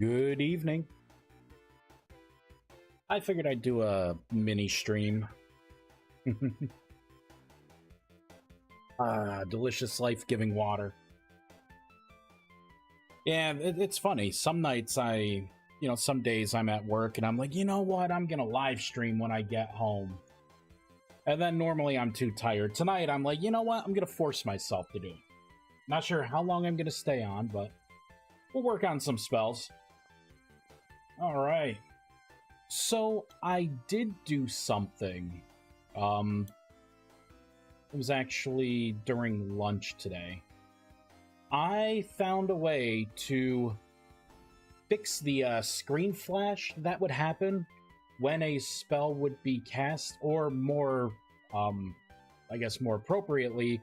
Good evening. I figured I'd do a mini stream. Delicious life-giving water. Yeah, it's funny. Some nights some days I'm at work and I'm like, you know what? I'm gonna live stream when I get home. And then normally I'm too tired. Tonight I'm like, you know what? I'm gonna force myself to do it. Not sure how long I'm gonna stay on, but we'll work on some spells. All right. So I did do something. It was actually during lunch today. I found a way to fix the screen flash that would happen when a spell would be cast, or more, I guess more appropriately,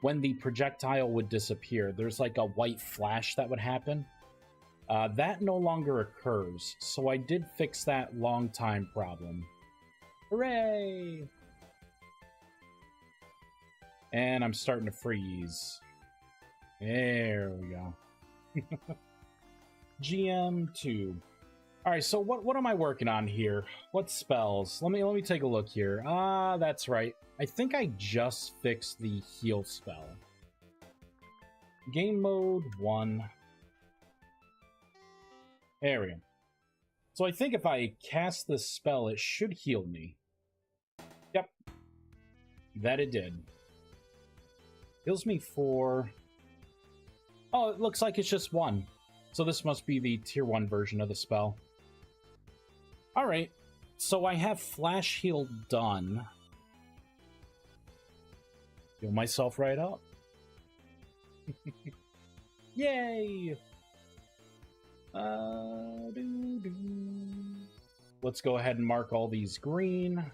when the projectile would disappear. There's like a white flash that would happen. That no longer occurs, so I did fix that long time problem. Hooray! And I'm starting to freeze. There we go. GM2. Alright, so what am I working on here? What spells? Let me take a look here. That's right. I think I just fixed the heal spell. Game mode 1. There we go. So I think if I cast this spell, it should heal me. Yep. That it did. Heals me for... Oh, it looks like it's just 1. So this must be the tier 1 version of the spell. Alright. So I have Flash Heal done. Heal myself right up. Yay! Let's go ahead and mark all these green.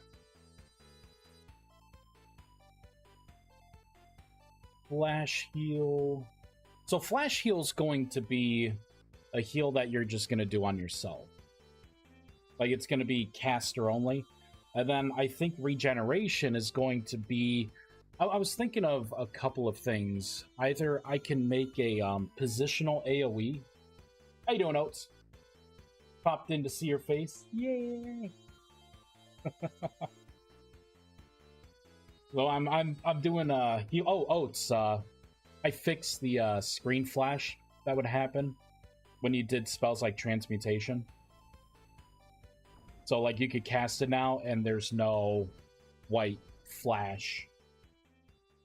Flash heal. So flash heal is going to be a heal that you're just going to do on yourself. Like, it's going to be caster only. And then I think regeneration is going to be... I was thinking of a couple of things. Either I can make a positional AoE. How you doing, Oats? Popped in to see your face. Yay! Well, I'm doing Oats. I fixed the screen flash that would happen when you did spells like transmutation. So like you could cast it now, and there's no white flash.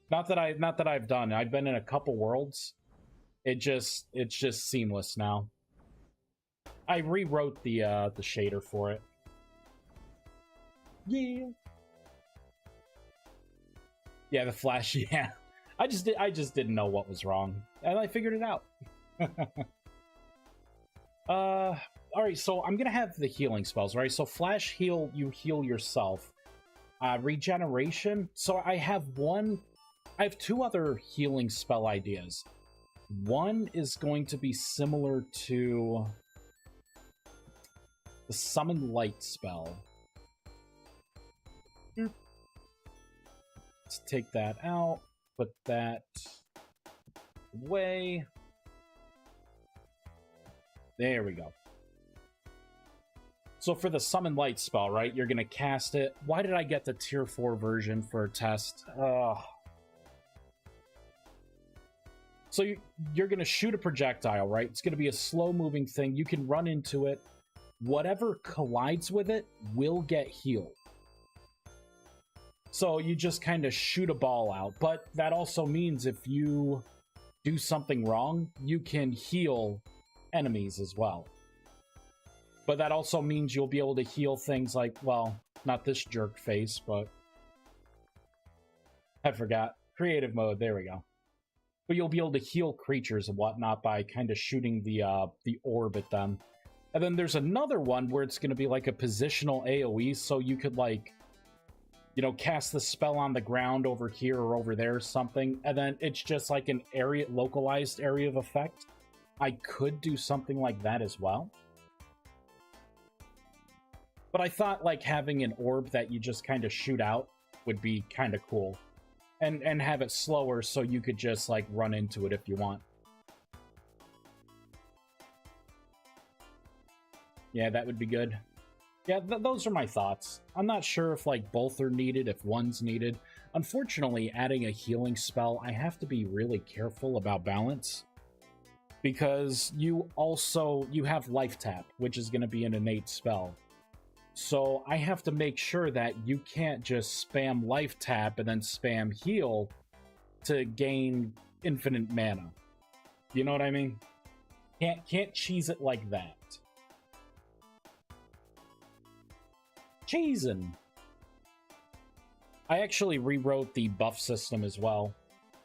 Not that I've done. I've been in a couple worlds. It's just seamless now. I rewrote the shader for it. Yeah. Yeah, the flash. Yeah, I just didn't know what was wrong, and I figured it out. All right. So I'm gonna have the healing spells. Right. So flash heal, you heal yourself. Regeneration. So I have 2 other healing spell ideas. One is going to be similar to the Summon Light spell. Let's take that out, put that away. There we go. So for the Summon Light spell, right, you're going to cast it. Why did I get the tier 4 version for a test? So you're going to shoot a projectile, right? It's going to be a slow-moving thing. You can run into it. Whatever collides with it will get healed. So you just kind of shoot a ball out. But that also means if you do something wrong, you can heal enemies as well. But that also means you'll be able to heal things like, well, not this jerk face, but... I forgot. Creative mode, there we go. But you'll be able to heal creatures and whatnot by kind of shooting the orb at them. And then there's another one where it's going to be like a positional AoE, so you could, like, you know, cast the spell on the ground over here or over there or something, and then it's just like an area, localized area of effect. I could do something like that as well. But I thought, like, having an orb that you just kind of shoot out would be kind of cool. And have it slower so you could just, like, run into it if you want. Yeah, that would be good. Yeah, those are my thoughts. I'm not sure if, like, both are needed, if one's needed. Unfortunately, adding a healing spell, I have to be really careful about balance. Because you have Life Tap, which is going to be an innate spell. So I have to make sure that you can't just spam Life Tap and then spam heal to gain infinite mana. You know what I mean? Can't cheese it like that. Cheesin'. I actually rewrote the buff system as well.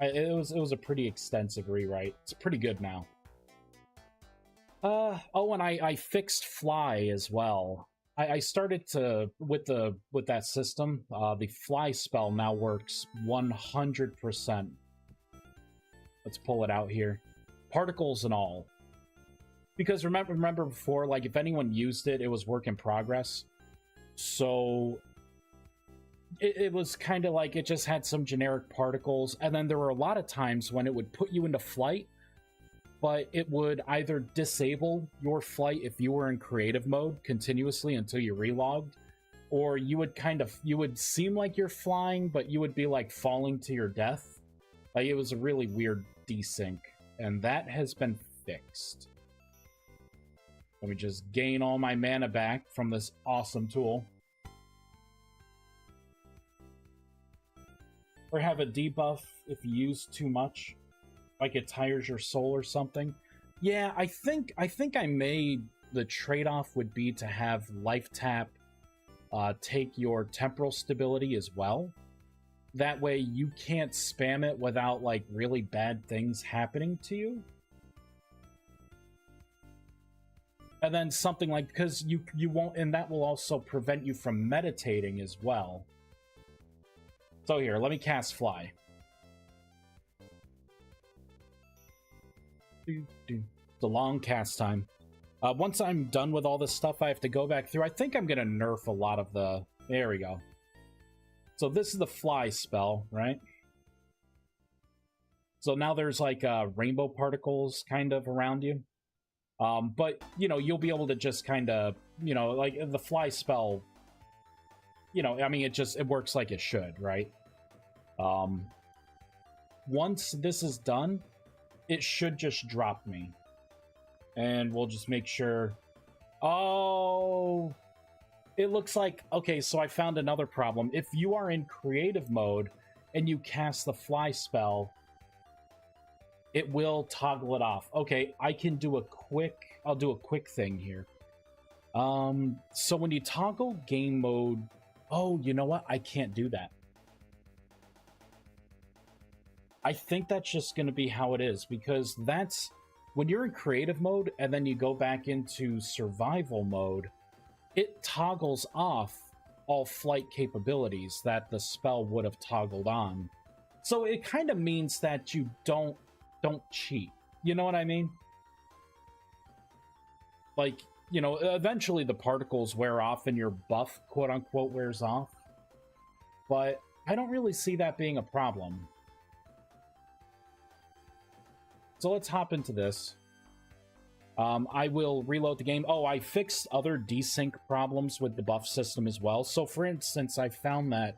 It was a pretty extensive rewrite. It's pretty good now. Oh, and I fixed fly as well. I started to with that system. The fly spell now works 100%. Let's pull it out here. Particles and all. Because remember before, like, if anyone used it, it was work in progress. So it was kind of like it just had some generic particles, and then there were a lot of times when it would put you into flight, but it would either disable your flight if you were in creative mode continuously until you relogged, or you would seem like you're flying, but you would be like falling to your death. Like, it was a really weird desync, and that has been fixed. Let me just gain all my mana back from this awesome tool. Or have a debuff if you use too much. Like it tires your soul or something. Yeah, I think I made the trade-off would be to have Life Tap take your temporal stability as well. That way you can't spam it without, like, really bad things happening to you. And then something like, because you won't, and that will also prevent you from meditating as well. So here, let me cast Fly. It's a long cast time. Once I'm done with all this stuff I have to go back through, I think I'm going to nerf a lot of the... There we go. So this is the Fly spell, right? So now there's, like, rainbow particles kind of around you. But, you know, you'll be able to just kind of, you know, like, the Fly spell, you know, I mean, it works like it should, right? Once this is done, it should just drop me. And we'll just make sure... Oh! It looks like... Okay, so I found another problem. If you are in creative mode and you cast the Fly spell, it will toggle it off. Okay, I can do a quick... I'll do a quick thing here. So when you toggle game mode... Oh, you know what? I can't do that. I think that's just going to be how it is, because that's... When you're in creative mode and then you go back into survival mode, it toggles off all flight capabilities that the spell would have toggled on. So it kind of means that you don't cheat. You know what I mean? Like, you know, eventually the particles wear off and your buff, quote-unquote, wears off. But I don't really see that being a problem. So let's hop into this. I will reload the game. Oh, I fixed other desync problems with the buff system as well. So, for instance, I found that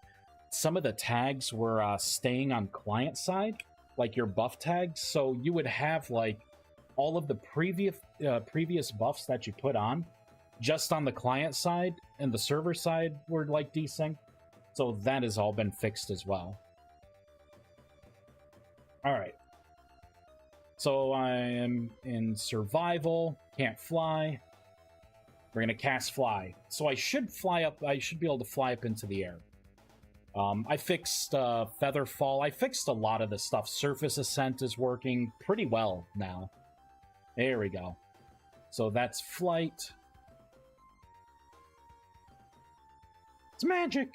some of the tags were staying on client side, like your buff tags. So you would have, like, all of the previous buffs that you put on just on the client side, and the server side were, like, desynced. So that has all been fixed as well. All right. So I am in survival, can't fly. We're going to cast Fly. So I should fly up, I should be able to fly up into the air. I fixed Feather Fall. I fixed a lot of the stuff. Surface Ascent is working pretty well now. There we go. So that's flight. It's magic!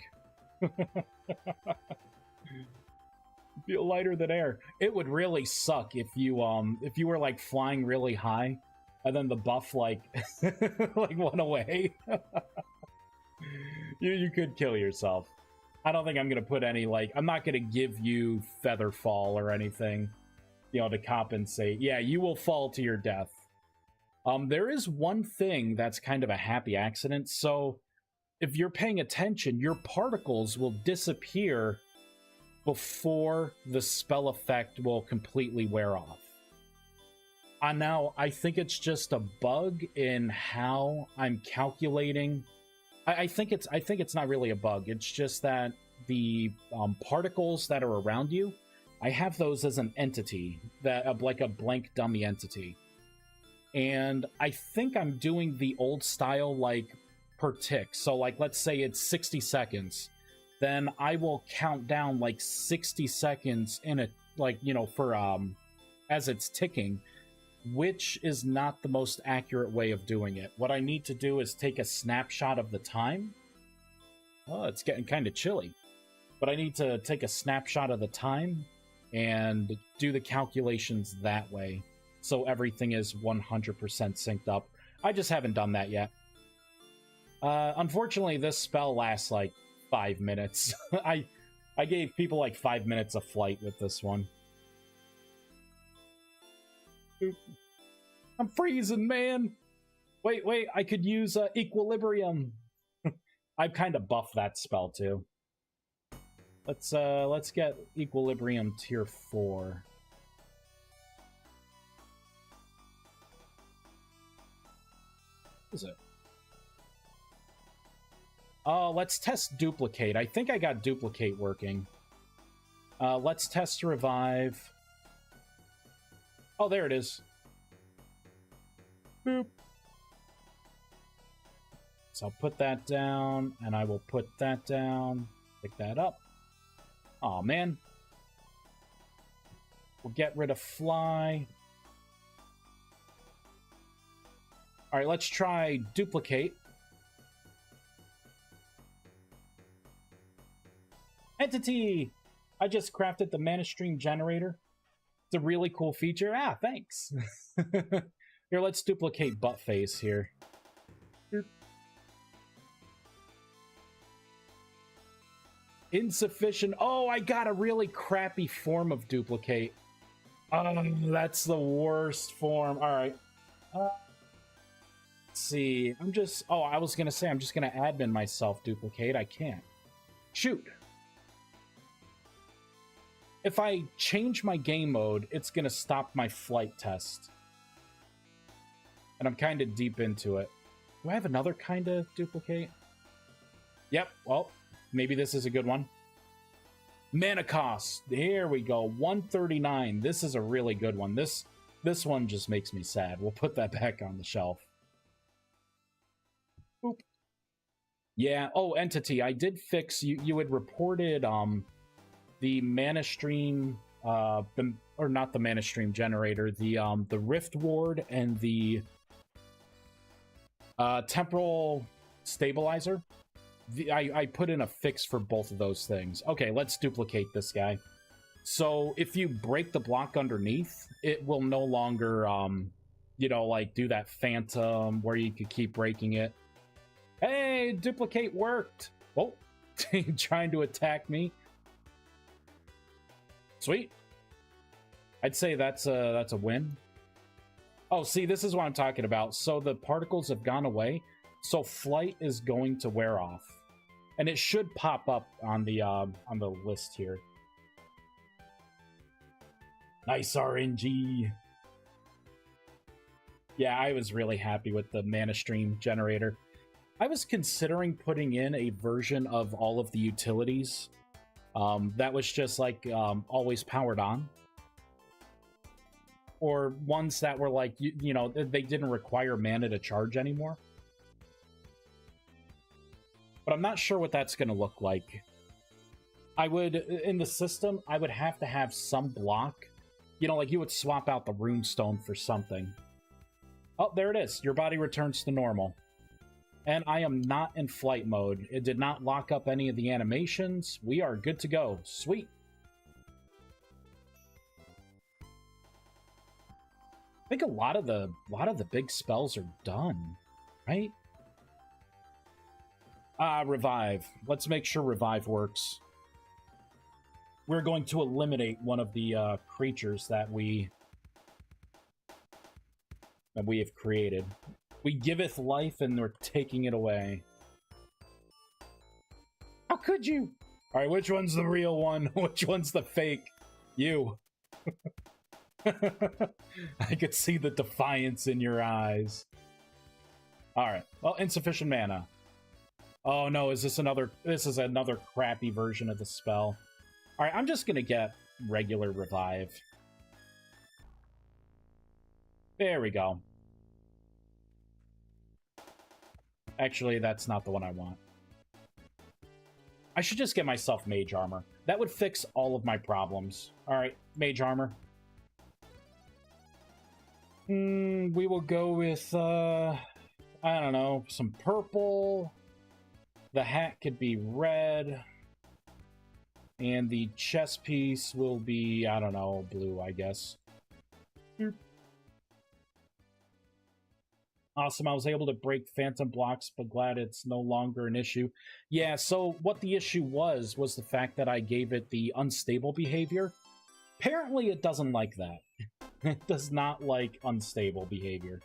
Feel lighter than air. It would really suck if you were, like, flying really high and then the buff, like, like, went away. you could kill yourself. I don't think I'm gonna put any, like, I'm not gonna give you Feather Fall or anything, you know, to compensate. Yeah, you will fall to your death. There is one thing that's kind of a happy accident. So if you're paying attention, your particles will disappear before the spell effect will completely wear off. Now, I think it's just a bug in how I'm calculating. I think it's not really a bug. It's just that the particles that are around you, I have those as an entity, that like a blank dummy entity. And I think I'm doing the old style, like, per tick. So, like, let's say it's 60 seconds. Then I will count down, like, 60 seconds in a, like, you know, for, as it's ticking, which is not the most accurate way of doing it. What I need to do is take a snapshot of the time. Oh, it's getting kind of chilly. But I need to take a snapshot of the time and do the calculations that way, so everything is 100% synced up. I just haven't done that yet. Unfortunately, this spell lasts like 5 minutes. I gave people like 5 minutes of flight with this one. I'm freezing, man! Wait, I could use Equilibrium. I've kind of buffed that spell too. Let's get Equilibrium tier 4. What is it? Oh, let's test Duplicate. I think I got Duplicate working. Let's test Revive. Oh, there it is. Boop. So I'll put that down, and I will put that down. Pick that up. Aw, man. We'll get rid of Fly. Alright, let's try Duplicate. Entity! I just crafted the mana stream generator. It's a really cool feature. Ah, thanks. Here, let's duplicate Buttface here. Insufficient. Oh, I got a really crappy form of Duplicate. Oh, that's the worst form. Alright. Let's see. Oh, I was gonna say, I'm just gonna admin myself Duplicate. I can't. Shoot. If I change my game mode, it's gonna stop my flight test. And I'm kind of deep into it. Do I have another kind of Duplicate? Yep, well, maybe this is a good one. Mana cost. Here we go. 139. This is a really good one. This one just makes me sad. We'll put that back on the shelf. Boop. Yeah. Oh, Entity. I did fix. You had reported the mana stream, or not the mana stream generator, the Rift Ward and the temporal stabilizer. I put in a fix for both of those things. Okay, let's duplicate this guy. So if you break the block underneath, it will no longer, you know, like do that phantom where you could keep breaking it. Hey, duplicate worked. Oh, trying to attack me. Sweet. I'd say that's a win. Oh, see, this is what I'm talking about. So the particles have gone away. So flight is going to wear off. And it should pop up on the list here. Nice RNG. Yeah, I was really happy with the mana stream generator. I was considering putting in a version of all of the utilities that was just like always powered on. Or ones that were like, you know, they didn't require mana to charge anymore. But I'm not sure what that's going to look like. I would, in the system, I would have to have some block. You know, like you would swap out the runestone for something. Oh, there it is. Your body returns to normal. And I am not in flight mode. It did not lock up any of the animations. We are good to go. Sweet. I think a lot of the big spells are done, right? Revive. Let's make sure Revive works. We're going to eliminate one of the creatures that we that we have created. We giveth life and we're taking it away. How could you? All right, which one's the real one? Which one's the fake? You. I could see the defiance in your eyes. All right. Well, insufficient mana. Oh no, is this another? This is another crappy version of the spell. All right, I'm just gonna get regular revive. There we go. Actually, that's not the one I want. I should just get myself mage armor. That would fix all of my problems. All right, mage armor. We will go with, I don't know, some purple. The hat could be red. And the chest piece will be, I don't know, blue, I guess. Awesome, I was able to break phantom blocks, but glad it's no longer an issue. Yeah, so what the issue was the fact that I gave it the unstable behavior. Apparently it doesn't like that. It does not like unstable behavior.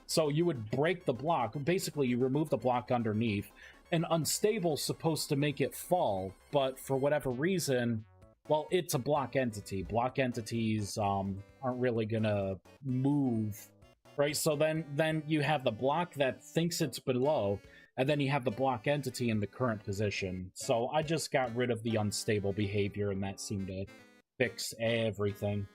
So you would break the block. Basically, you remove the block underneath, and unstable's supposed to make it fall, but for whatever reason, well, it's a block entity. Block entities aren't really gonna move. Right, so then you have the block that thinks it's below, and then you have the block entity in the current position. So I just got rid of the unstable behavior, and that seemed to fix everything.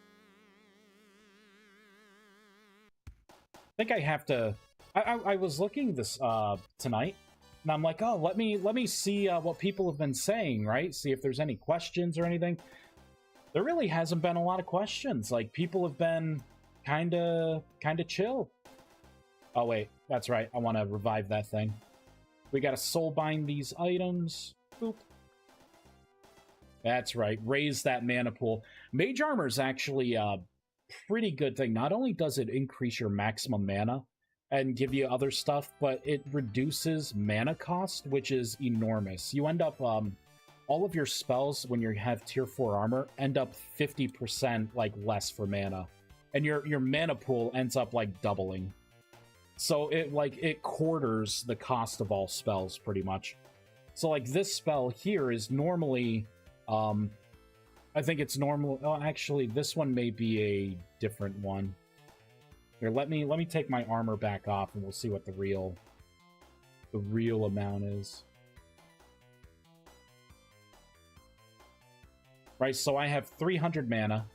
I think I have to... I was looking this tonight, and I'm like, oh, let me see what people have been saying, right? See if there's any questions or anything. There really hasn't been a lot of questions. Like, people have been... Kinda chill. Oh wait, that's right. I want to revive that thing. We gotta soul bind these items. Boop. That's right. Raise that mana pool. Mage armor is actually a pretty good thing. Not only does it increase your maximum mana and give you other stuff, but it reduces mana cost, which is enormous. You end up all of your spells when you have tier 4 armor end up 50% like less for mana. And your mana pool ends up like doubling. So it quarters the cost of all spells pretty much. So like this spell here is normally I think it's normal. Oh, actually this one may be a different one. Here, let me take my armor back off and we'll see what the real amount is. Right, so I have 300 mana.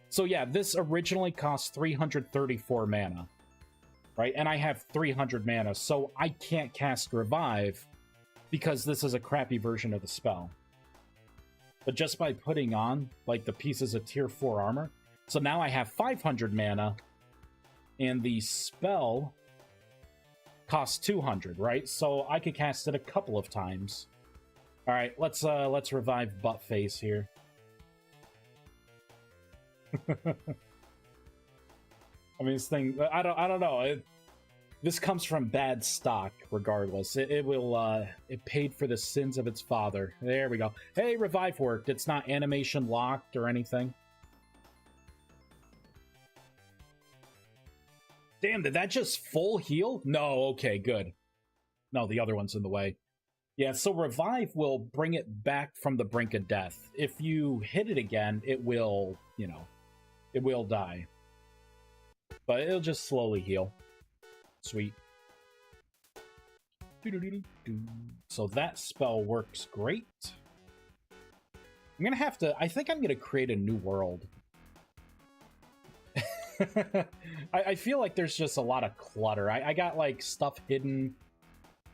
So yeah, this originally cost 334 mana, right? And I have 300 mana, so I can't cast Revive because this is a crappy version of the spell. But just by putting on, like, the pieces of tier 4 armor, so now I have 500 mana, and the spell costs 200, right? So I could cast it a couple of times. All right, let's revive Buttface here. I mean, this thing, I don't know. This comes from bad stock, regardless. It paid for the sins of its father. There we go. Hey, revive worked. It's not animation locked or anything. Damn, did that just full heal? No, okay, good. No, the other one's in the way. Yeah, so revive will bring it back from the brink of death. If you hit it again, it will, you know, it will die. But it'll just slowly heal. Sweet. So that spell works great. I'm gonna have to... I think I'm gonna create a new world. I feel like there's just a lot of clutter. I got, like, stuff hidden.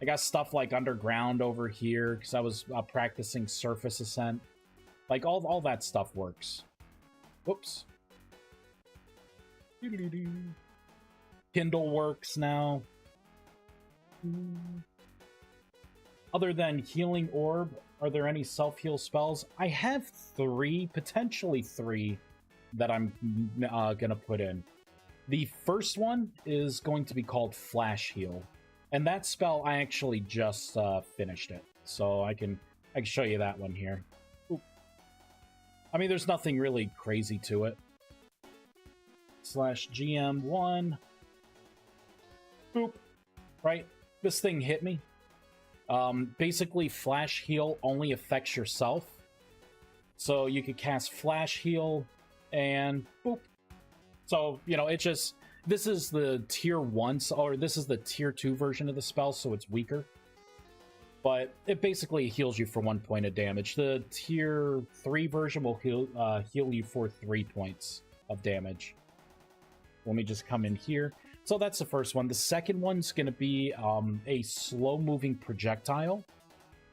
I got stuff, like, underground over here, because I was practicing surface ascent. Like, all that stuff works. Whoops. Kindle works now. Other than Healing Orb, are there any self-heal spells? I have 3, potentially 3, that I'm gonna put in. The first one is going to be called Flash Heal. And that spell, I actually just finished it. So I can show you that one here. Oop. I mean, there's nothing really crazy to it. /GM1. Boop. Right? This thing hit me. Basically, Flash Heal only affects yourself. So you could cast Flash Heal and boop. So, you know, it just... This is the tier 1, or this is the tier 2 version of the spell, so it's weaker. But it basically heals you for 1 point of damage. The tier 3 version will heal you for 3 points of damage. Let me just come in here. So that's the first one. The second one's going to be a slow-moving projectile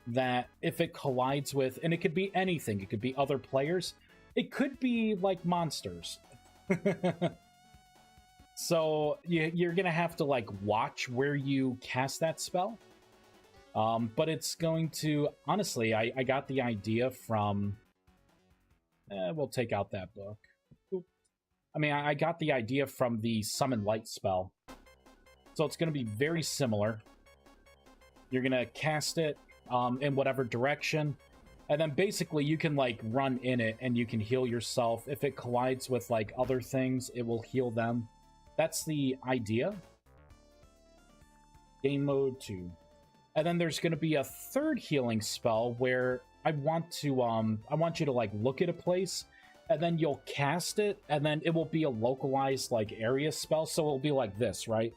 that if it collides with... And it could be anything. It could be other players. It could be, like, monsters. So you're going to have to, like, watch where you cast that spell. But it's going to... Honestly, I got the idea from... we'll take out that book. Oop. I mean, I got the idea from the Summon Light spell. So it's going to be very similar. You're going to cast it in whatever direction. And then basically you can, like, run in it and you can heal yourself. If it collides with, like, other things, it will heal them. That's the idea. Game mode 2. And then there's going to be a third healing spell where I want you to, like, look at a place, and then you'll cast it, and then it will be a localized, like, area spell. So it'll be like this, right?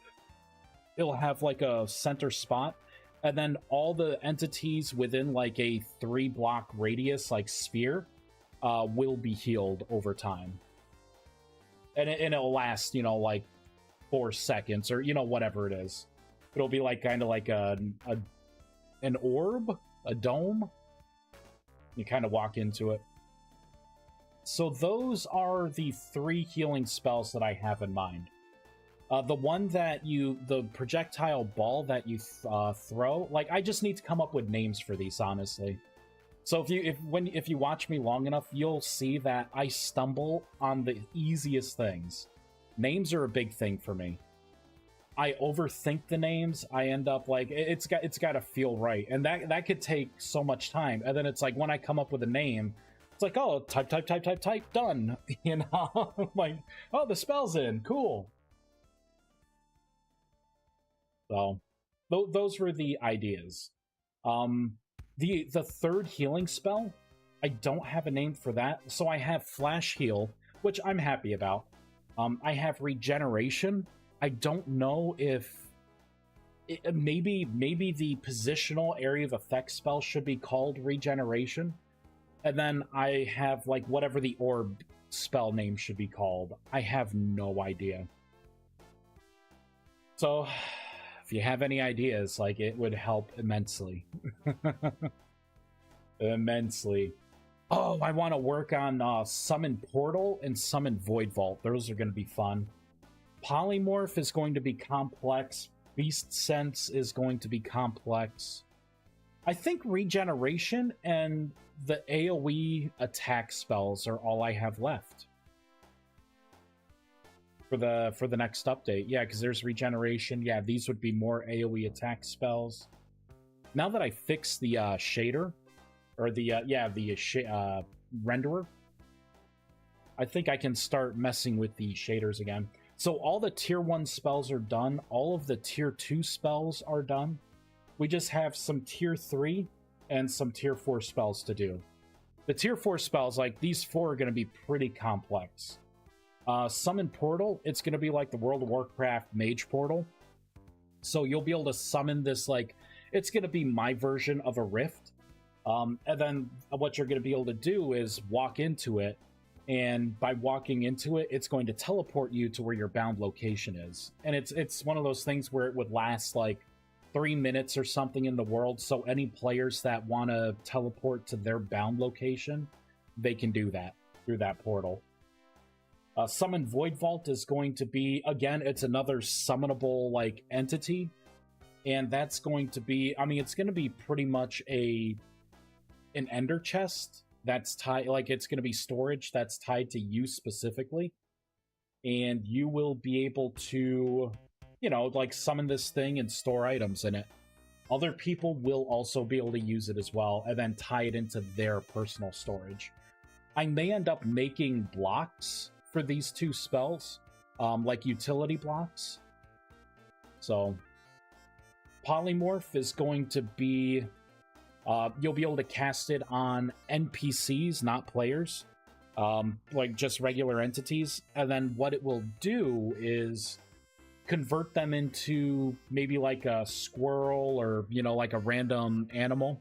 It'll have, like, a center spot, and then all the entities within, like, a 3-block radius, like, sphere, will be healed over time. And it'll last, you know, like, 4 seconds, or, you know, whatever it is. It'll be, like, kind of like an orb? A dome? You kind of walk into it. So those are the 3 healing spells that I have in mind. The one that the projectile ball that you throw, like, I just need to come up with names for these, honestly. So if you watch me long enough, you'll see that I stumble on the easiest things. Names are a big thing for me. I overthink the names. I end up like it's got to feel right, and that could take so much time. And then it's like when I come up with a name, it's like, oh, type, done. You know, like, oh, the spell's in, cool. So those were the ideas. The third healing spell, I don't have a name for that, so I have Flash Heal, which I'm happy about. I have Regeneration. I don't know if... maybe the positional area of effect spell should be called Regeneration. And then I have, like, whatever the orb spell name should be called. I have no idea. So, if you have any ideas, like, it would help immensely. Immensely. Oh, I want to work on Summon Portal and Summon Void Vault. Those are going to be fun. Polymorph is going to be complex. Beast Sense is going to be complex. I think Regeneration and the AoE attack spells are all I have left for the next update. Yeah, because there's Regeneration. Yeah, these would be more AoE attack spells. Now that I fixed the shader, or the renderer, I think I can start messing with the shaders again. So all the tier 1 spells are done. All of the tier 2 spells are done. We just have some tier 3 and some tier 4 spells to do. The tier 4 spells, like, these 4 are going to be pretty complex. Summon Portal, it's going to be like the World of Warcraft Mage Portal. So you'll be able to summon this, like, it's going to be my version of a Rift. And then what you're going to be able to do is walk into it. And by walking into it, it's going to teleport you to where your bound location is. And it's one of those things where it would last like 3 minutes or something in the world. So any players that want to teleport to their bound location, they can do that through that portal. Summon Void Vault is going to be, again, it's another summonable like entity. And that's going to be, I mean, it's going to be pretty much an ender chest. That's tied, like, it's going to be storage that's tied to you specifically. And you will be able to, you know, like, summon this thing and store items in it. Other people will also be able to use it as well, and then tie it into their personal storage. I may end up making blocks for these 2 spells. like utility blocks. So polymorph is going to be you'll be able to cast it on NPCs, not players, like just regular entities. And then what it will do is convert them into maybe like a squirrel or, you know, like a random animal.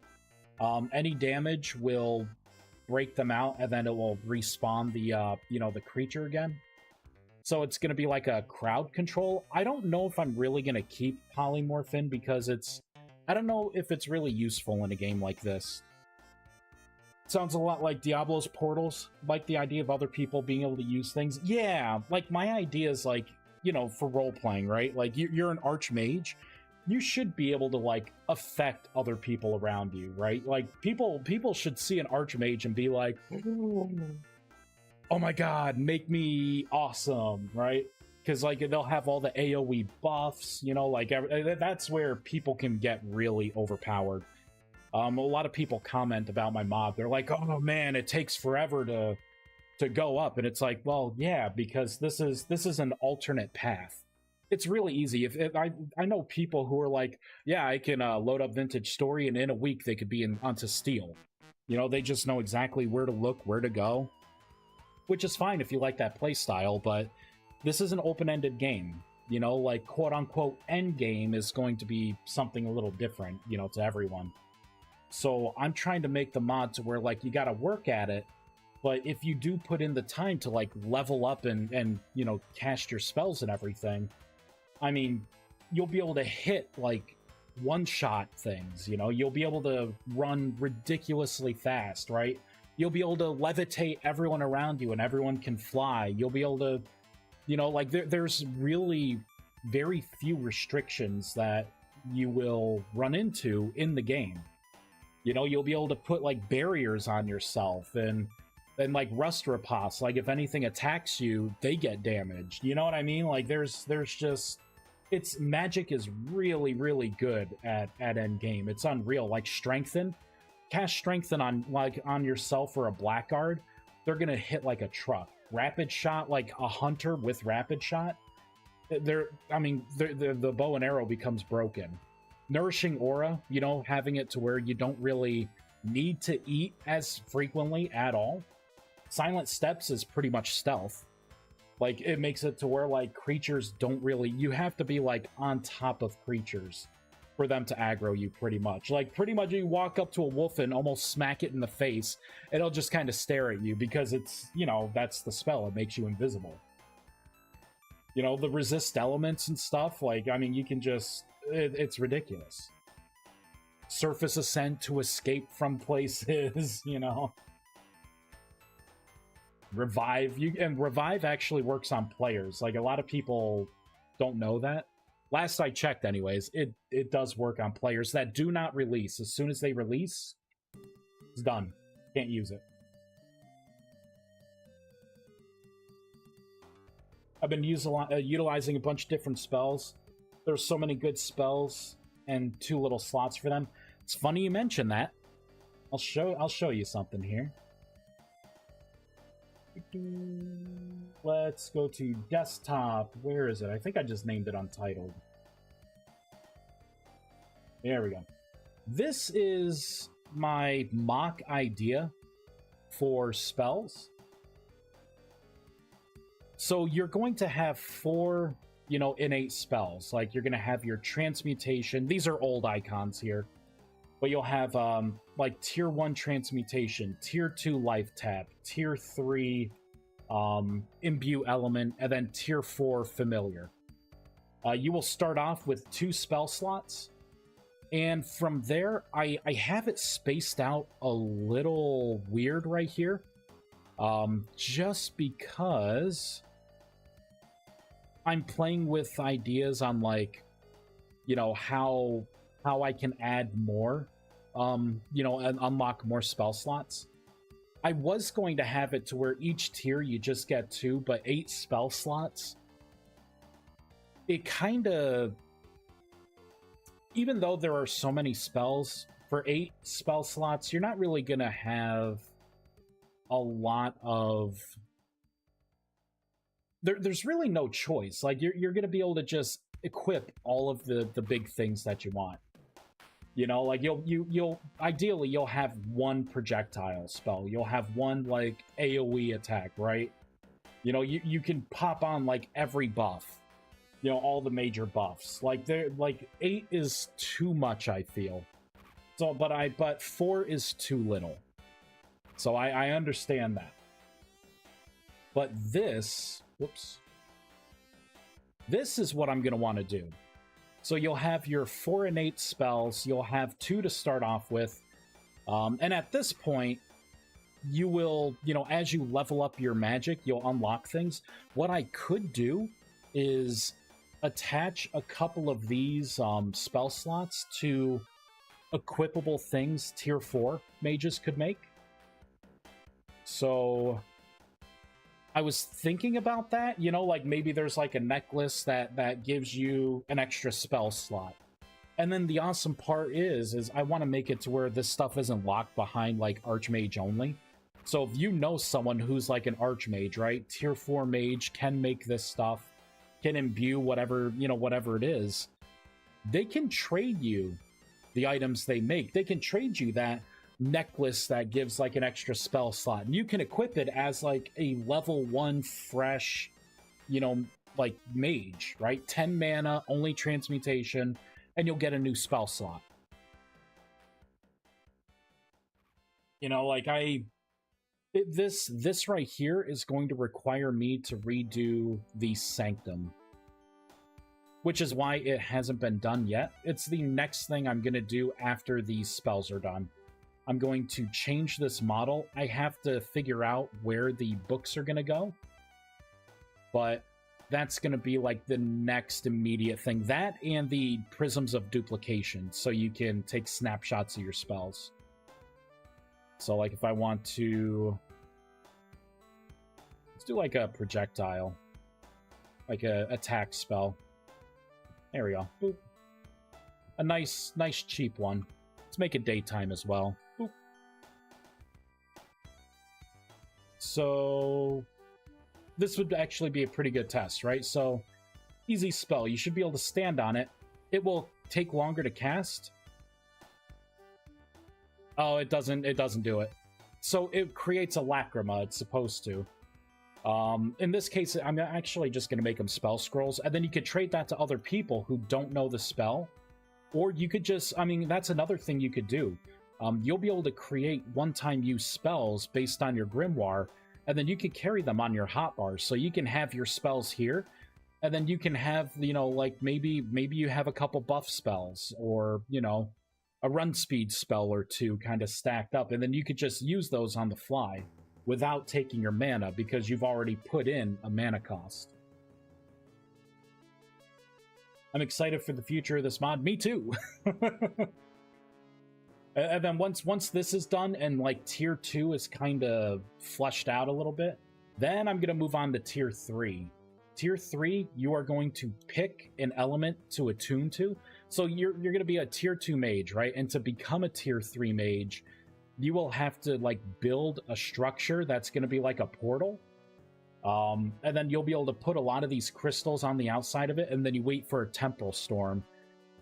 Any damage will break them out, and then it will respawn the, you know, the creature again. So it's going to be like a crowd control. I don't know if I'm really going to keep polymorph in, because I don't know if it's really useful in a game like this. Sounds a lot like Diablo's portals, like the idea of other people being able to use things. Yeah, like my idea is like, you know, for role-playing, right? Like you're an archmage, you should be able to like affect other people around you, right? Like people should see an archmage and be like, oh my god, make me awesome, right? Because like they'll have all the AoE buffs, you know, like that's where people can get really overpowered. A lot of people comment about my mob. They're like, oh man, it takes forever to go up. And it's like, well, yeah, because this is an alternate path. It's really easy. If I know people who are like, yeah, I can load up Vintage Story, and in a week they could be onto Steel. You know, they just know exactly where to look, where to go, which is fine if you like that play style. But this is an open-ended game. You know, like quote-unquote end game is going to be something a little different, you know, to everyone. So I'm trying to make the mod to where like you got to work at it, but if you do put in the time to like level up and you know, cast your spells and everything, I mean, you'll be able to hit like one-shot things, you know? You'll be able to run ridiculously fast, right? You'll be able to levitate everyone around you and everyone can fly. You'll be able to, you know, like there's really very few restrictions that you will run into in the game. You know, you'll be able to put like barriers on yourself and like rust riposte. Like if anything attacks you, they get damaged. You know what I mean? Like there's just, it's magic is really, really good at endgame. It's unreal. Like strengthen, cast strengthen on yourself or a blackguard, they're gonna hit like a truck. Rapid shot, like a hunter with rapid shot, the bow and arrow becomes broken. Nourishing aura, you know, having it to where you don't really need to eat as frequently at all. Silent steps is pretty much stealth. Like it makes it to where like creatures don't really, you have to be like on top of creatures for them to aggro you pretty much. Like pretty much you walk up to a wolf and almost smack it in the face, it'll just kind of stare at you because it's, you know, that's the spell. It makes you invisible. You know, the resist elements and stuff, like, I mean, you can just, it's ridiculous. Surface ascent to escape from places, you know. Revive, and revive actually works on players. Like a lot of people don't know that. Last I checked anyways, it does work on players that do not release. As soon as they release, it's done. Can't use it. I've been utilizing a bunch of different spells. There's so many good spells and too little slots for them. It's funny you mention that. I'll show you something here. Let's go to desktop. Where is it? I think I just named it Untitled. There we go. This is my mock idea for spells. So you're going to have 4, you know, innate spells. Like you're going to have your transmutation. These are old icons here. But you'll have like tier 1 transmutation, tier 2 life tap, tier 3 imbue element, and then tier 4 familiar. You will start off with 2 spell slots. And from there, I have it spaced out a little weird right here. Just because I'm playing with ideas on like, you know, how I can add more, you know, and unlock more spell slots. I was going to have it to where each tier you just get 2, but 8 spell slots. It kind of, even though there are so many spells, for 8 spell slots, you're not really going to have a lot of there's really no choice. Like you're gonna be able to just equip all of the big things that you want. You know, like you'll ideally you'll have one projectile spell. You'll have one like AoE attack, right? You know, you can pop on like every buff. You know, all the major buffs. Like they're like 8 is too much, I feel. So but 4 is too little. So I understand that. But this, whoops. This is what I'm gonna want to do. So you'll have your 4 innate spells, you'll have 2 to start off with. And at this point, you will, you know, as you level up your magic, you'll unlock things. What I could do is attach a couple of these spell slots to equipable things tier 4 mages could make. So I was thinking about that, you know, like maybe there's like a necklace that gives you an extra spell slot. And then the awesome part is I want to make it to where this stuff isn't locked behind like Archmage only. So if you know someone who's like an Archmage, right? Tier 4 mage can make this stuff, can imbue whatever, you know, whatever it is. They can trade you the items they make. They can trade you that necklace that gives like an extra spell slot. And you can equip it as like a level 1 fresh, you know, like mage, right? 10 mana, only transmutation, and you'll get a new spell slot. You know, like this right here is going to require me to redo the Sanctum, which is why it hasn't been done yet. It's the next thing I'm going to do after these spells are done. I'm going to change this model. I have to figure out where the books are going to go, but that's going to be like the next immediate thing. That and the Prisms of Duplication, so you can take snapshots of your spells. So like if I want to, let's do like a projectile, like a attack spell. There we go. Boop. A nice cheap one. Let's make it daytime as well. Boop. So this would actually be a pretty good test, right? So easy spell. You should be able to stand on it. It will take longer to cast. Oh, it doesn't do it. So it creates a lacrima, it's supposed to. In this case, I'm actually just going to make them spell scrolls, and then you could trade that to other people who don't know the spell. Or you could just, I mean, that's another thing you could do. You'll be able to create one-time use spells based on your grimoire, and then you could carry them on your hotbar. So you can have your spells here, and then you can have, you know, like maybe you have a couple buff spells, or, you know, a run speed spell or two kind of stacked up, and then you could just use those on the fly without taking your mana because you've already put in a mana cost. I'm excited for the future of this mod. Me too. And then once this is done and like tier 2 is kind of fleshed out a little bit, then I'm going to move on to tier 3. Tier 3, you are going to pick an element to attune to. So you're going to be a tier 2 mage, right? And to become a tier 3 mage, you will have to like build a structure that's going to be like a portal. And then you'll be able to put a lot of these crystals on the outside of it, and then you wait for a temporal storm.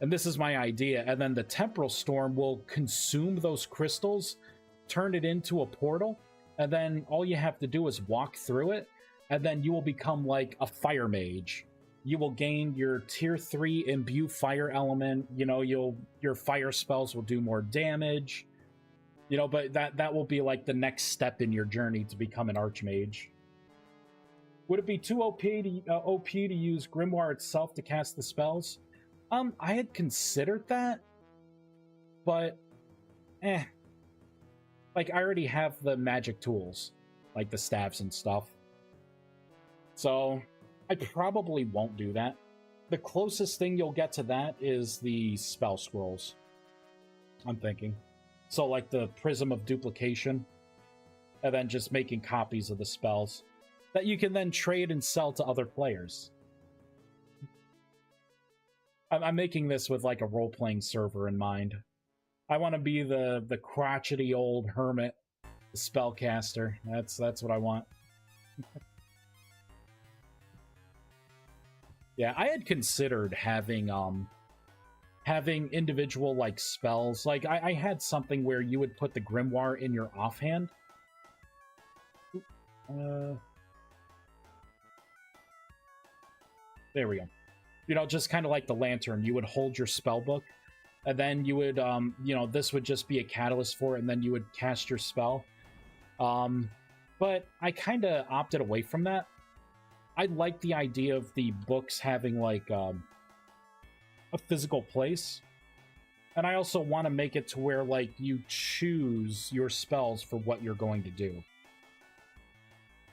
And this is my idea. And then the temporal storm will consume those crystals, turn it into a portal, and then all you have to do is walk through it, and then you will become like a fire mage. You will gain your tier 3 imbue fire element. You know, your fire spells will do more damage. You know, but that will be like the next step in your journey to become an archmage. Would it be too OP to use Grimoire itself to cast the spells? I had considered that, but like I already have the magic tools, like the staves and stuff. So I probably won't do that. The closest thing you'll get to that is the spell scrolls, I'm thinking. So like the Prism of Duplication, and then just making copies of the spells that you can then trade and sell to other players. I'm making this with like a role-playing server in mind. I want to be the crotchety old hermit spellcaster. That's what I want. Yeah, I had considered having individual like spells. Like I had something where you would put the grimoire in your offhand. There we go. You know, just kind of like the lantern. You would hold your spell book, and then you would, you know, this would just be a catalyst for it, and then you would cast your spell. But I kind of opted away from that. I like the idea of the books having like a physical place, and I also want to make it to where like you choose your spells for what you're going to do.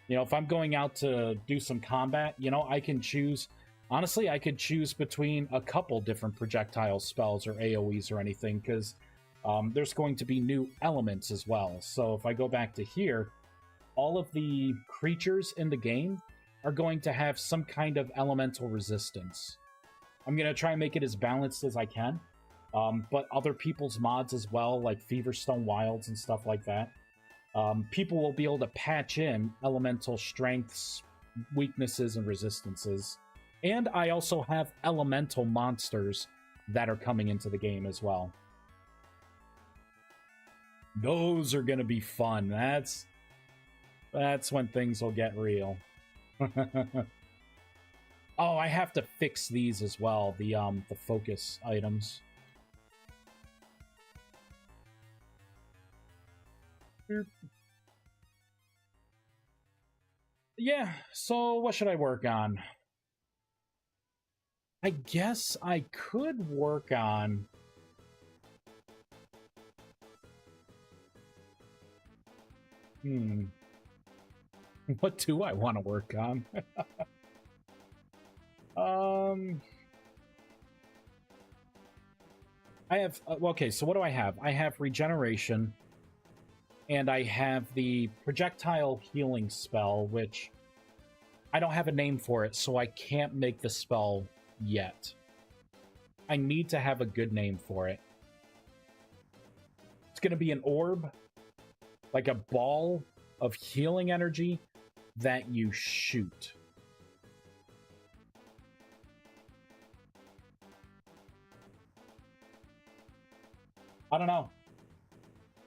You know, if I'm going out to do some combat, you know, I can choose. Honestly, I could choose between a couple different projectile spells or AoEs or anything, because there's going to be new elements as well. So if I go back to here, all of the creatures in the game are going to have some kind of elemental resistance. I'm going to try and make it as balanced as I can, but other people's mods as well, like Feverstone Wilds and stuff like that, people will be able to patch in elemental strengths, weaknesses, and resistances. And I also have elemental monsters that are coming into the game as well. Those are going to be fun. That's when things will get real. Oh, I have to fix these as well, the focus items. Yeah, so what should I work on? I guess I could work on... What do I want to work on? I have... okay, so what do I have? I have regeneration, and I have the projectile healing spell, which I don't have a name for it, so I can't make the spell yet. I need to have a good name for it. It's going to be an orb, like a ball of healing energy that you shoot. I don't know.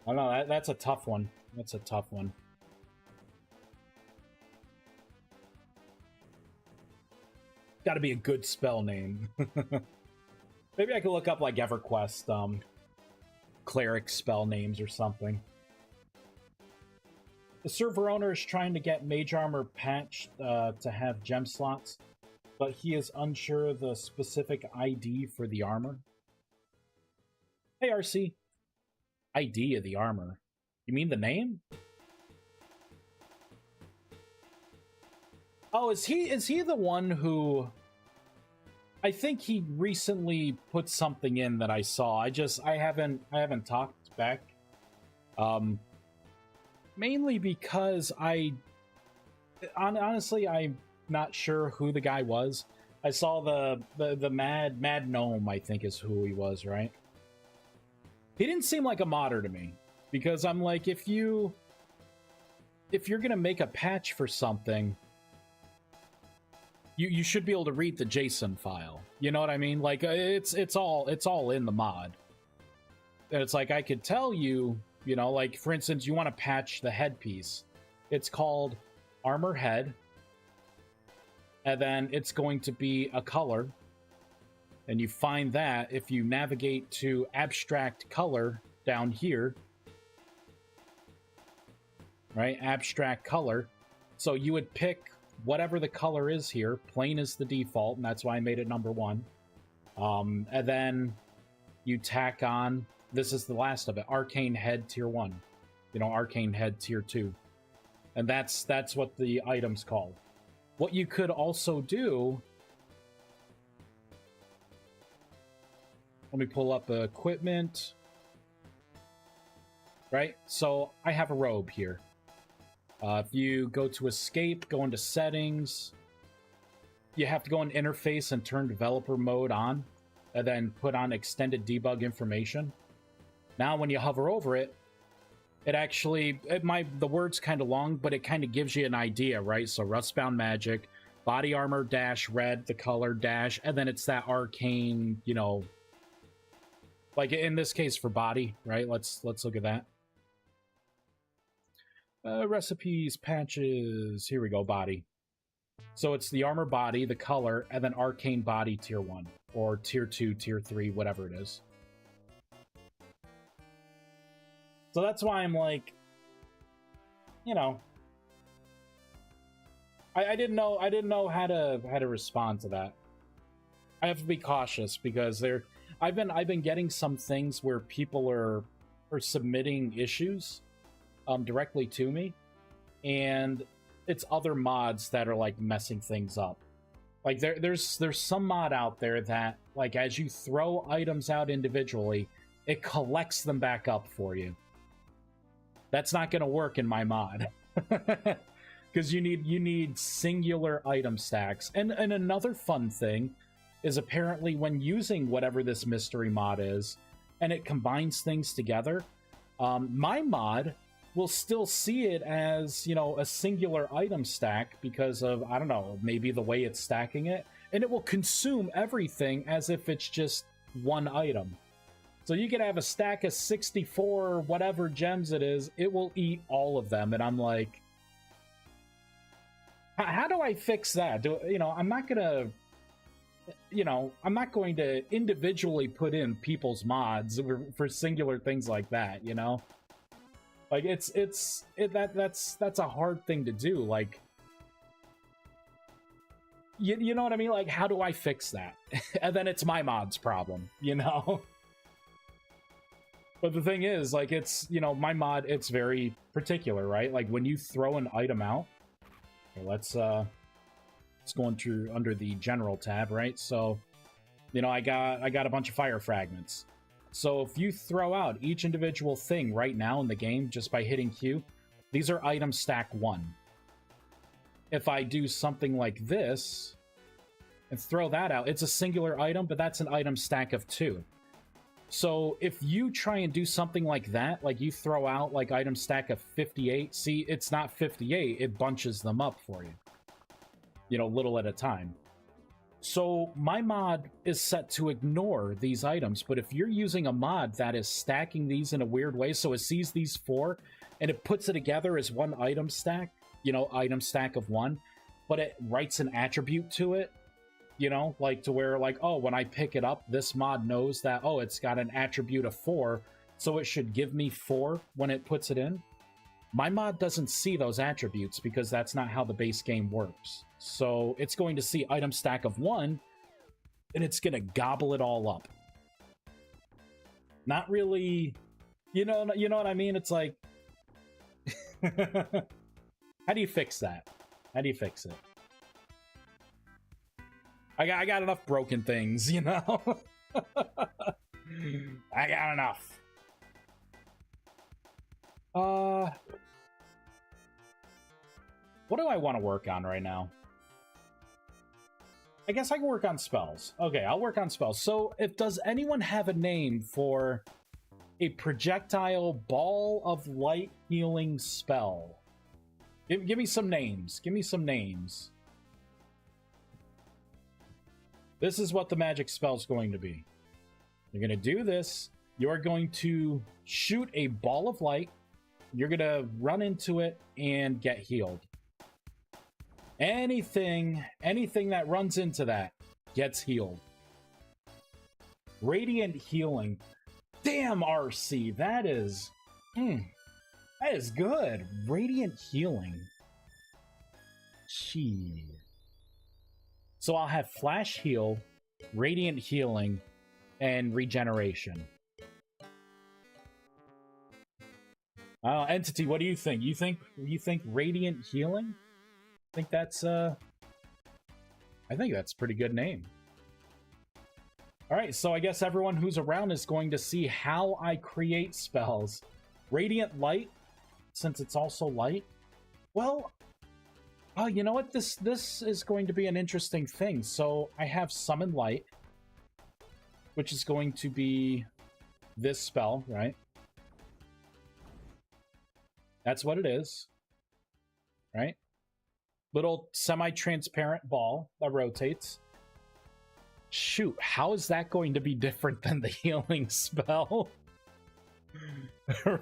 I don't know. That's a tough one. That's a tough one. Got to be a good spell name. Maybe I could look up like EverQuest cleric spell names or something. The server owner is trying to get Mage Armor patched to have gem slots, but he is unsure of the specific ID for the armor. Hey, RC. ID of the armor. You mean the name? Oh, is he the one who... I think he recently put something in that I saw. I haven't talked back. Mainly because honestly, I'm not sure who the guy was. I saw the Mad Gnome, I think is who he was, right? He didn't seem like a modder to me, because I'm like, if you're gonna make a patch for something, you should be able to read the JSON file. You know what I mean? Like it's all in the mod. And it's like I could tell you, you know, like for instance, you want to patch the headpiece. It's called Armor Head, and then it's going to be a color. And you find that if you navigate to abstract color down here, right? Abstract color. So you would pick whatever the color is here. Plain is the default, and that's why I made it number 1. And then you tack on, this is the last of it, Arcane Head Tier 1. You know, Arcane Head Tier 2. And that's what the item's called. What you could also do... Let me pull up equipment. Right? So I have a robe here. If you go to escape, go into settings, you have to go in interface and turn developer mode on, and then put on extended debug information. Now when you hover over it, it actually, the word's kind of long, but it kind of gives you an idea, right? So Rustbound Magic, body armor dash red, the color dash, and then it's that arcane, you know, like in this case for body, right? Let's look at that. Recipes, patches, here we go, body. So it's the armor body, the color, and then arcane body tier 1, or tier 2, tier 3, whatever it is. So that's why I'm like, you know, I didn't know how to respond to that. I have to be cautious because I've been getting some things where people are submitting issues directly to me, and it's other mods that are like messing things up. Like there's some mod out there that, like, as you throw items out individually, it collects them back up for you. That's not going to work in my mod. Because you need singular item stacks. And another fun thing is apparently when using whatever this mystery mod is, and it combines things together, my mod will still see it as, you know, a singular item stack because of, I don't know, maybe the way it's stacking it, and it will consume everything as if it's just one item. So you could have a stack of 64 whatever gems it is, it will eat all of them, and I'm like, how do I fix that? I'm not going to individually put in people's mods for singular things like that, you know? Like that's a hard thing to do. Like, you know what I mean? Like, how do I fix that? And then it's my mod's problem, you know? But the thing is, like, it's, you know, my mod, it's very particular, right? Like, when you throw an item out, okay, let's go through under the general tab, right? So, you know, I got a bunch of fire fragments. So if you throw out each individual thing right now in the game just by hitting Q, these are item stack 1. If I do something like this and throw that out, it's a singular item, but that's an item stack of 2. So if you try and do something like that, like you throw out like item stack of 58, see, it's not 58, it bunches them up for you. You know, little at a time. So my mod is set to ignore these items, but if you're using a mod that is stacking these in a weird way, so it sees these 4 and it puts it together as one item stack, you know, item stack of 1, but it writes an attribute to it, you know, like to where, like, oh, when I pick it up, this mod knows that, oh, it's got an attribute of 4, so it should give me 4 when it puts it in. My mod doesn't see those attributes because that's not how the base game works. So it's going to see item stack of 1, and it's going to gobble it all up. Not really, you know what I mean? It's like, how do you fix that? How do you fix it? I got enough broken things, you know? I got enough. What do I want to work on right now? I guess I can work on spells. Okay, I'll work on spells. So, does anyone have a name for a projectile ball of light healing spell? Give me some names. Give me some names. This is what the magic spell is going to be. You're going to do this. You're going to shoot a ball of light. You're going to run into it and get healed. Anything that runs into that gets healed. Radiant healing. Damn, RC, that is good. Radiant healing. Gee. So I'll have flash heal, radiant healing, and regeneration. Entity, what do you think? You think radiant healing? I think that's a pretty good name. Alright, so I guess everyone who's around is going to see how I create spells. Radiant light, since it's also light. Well, you know what? This is going to be an interesting thing. So I have summon light, which is going to be this spell, right? That's what it is, right? Little semi-transparent ball that rotates. Shoot, how is that going to be different than the healing spell?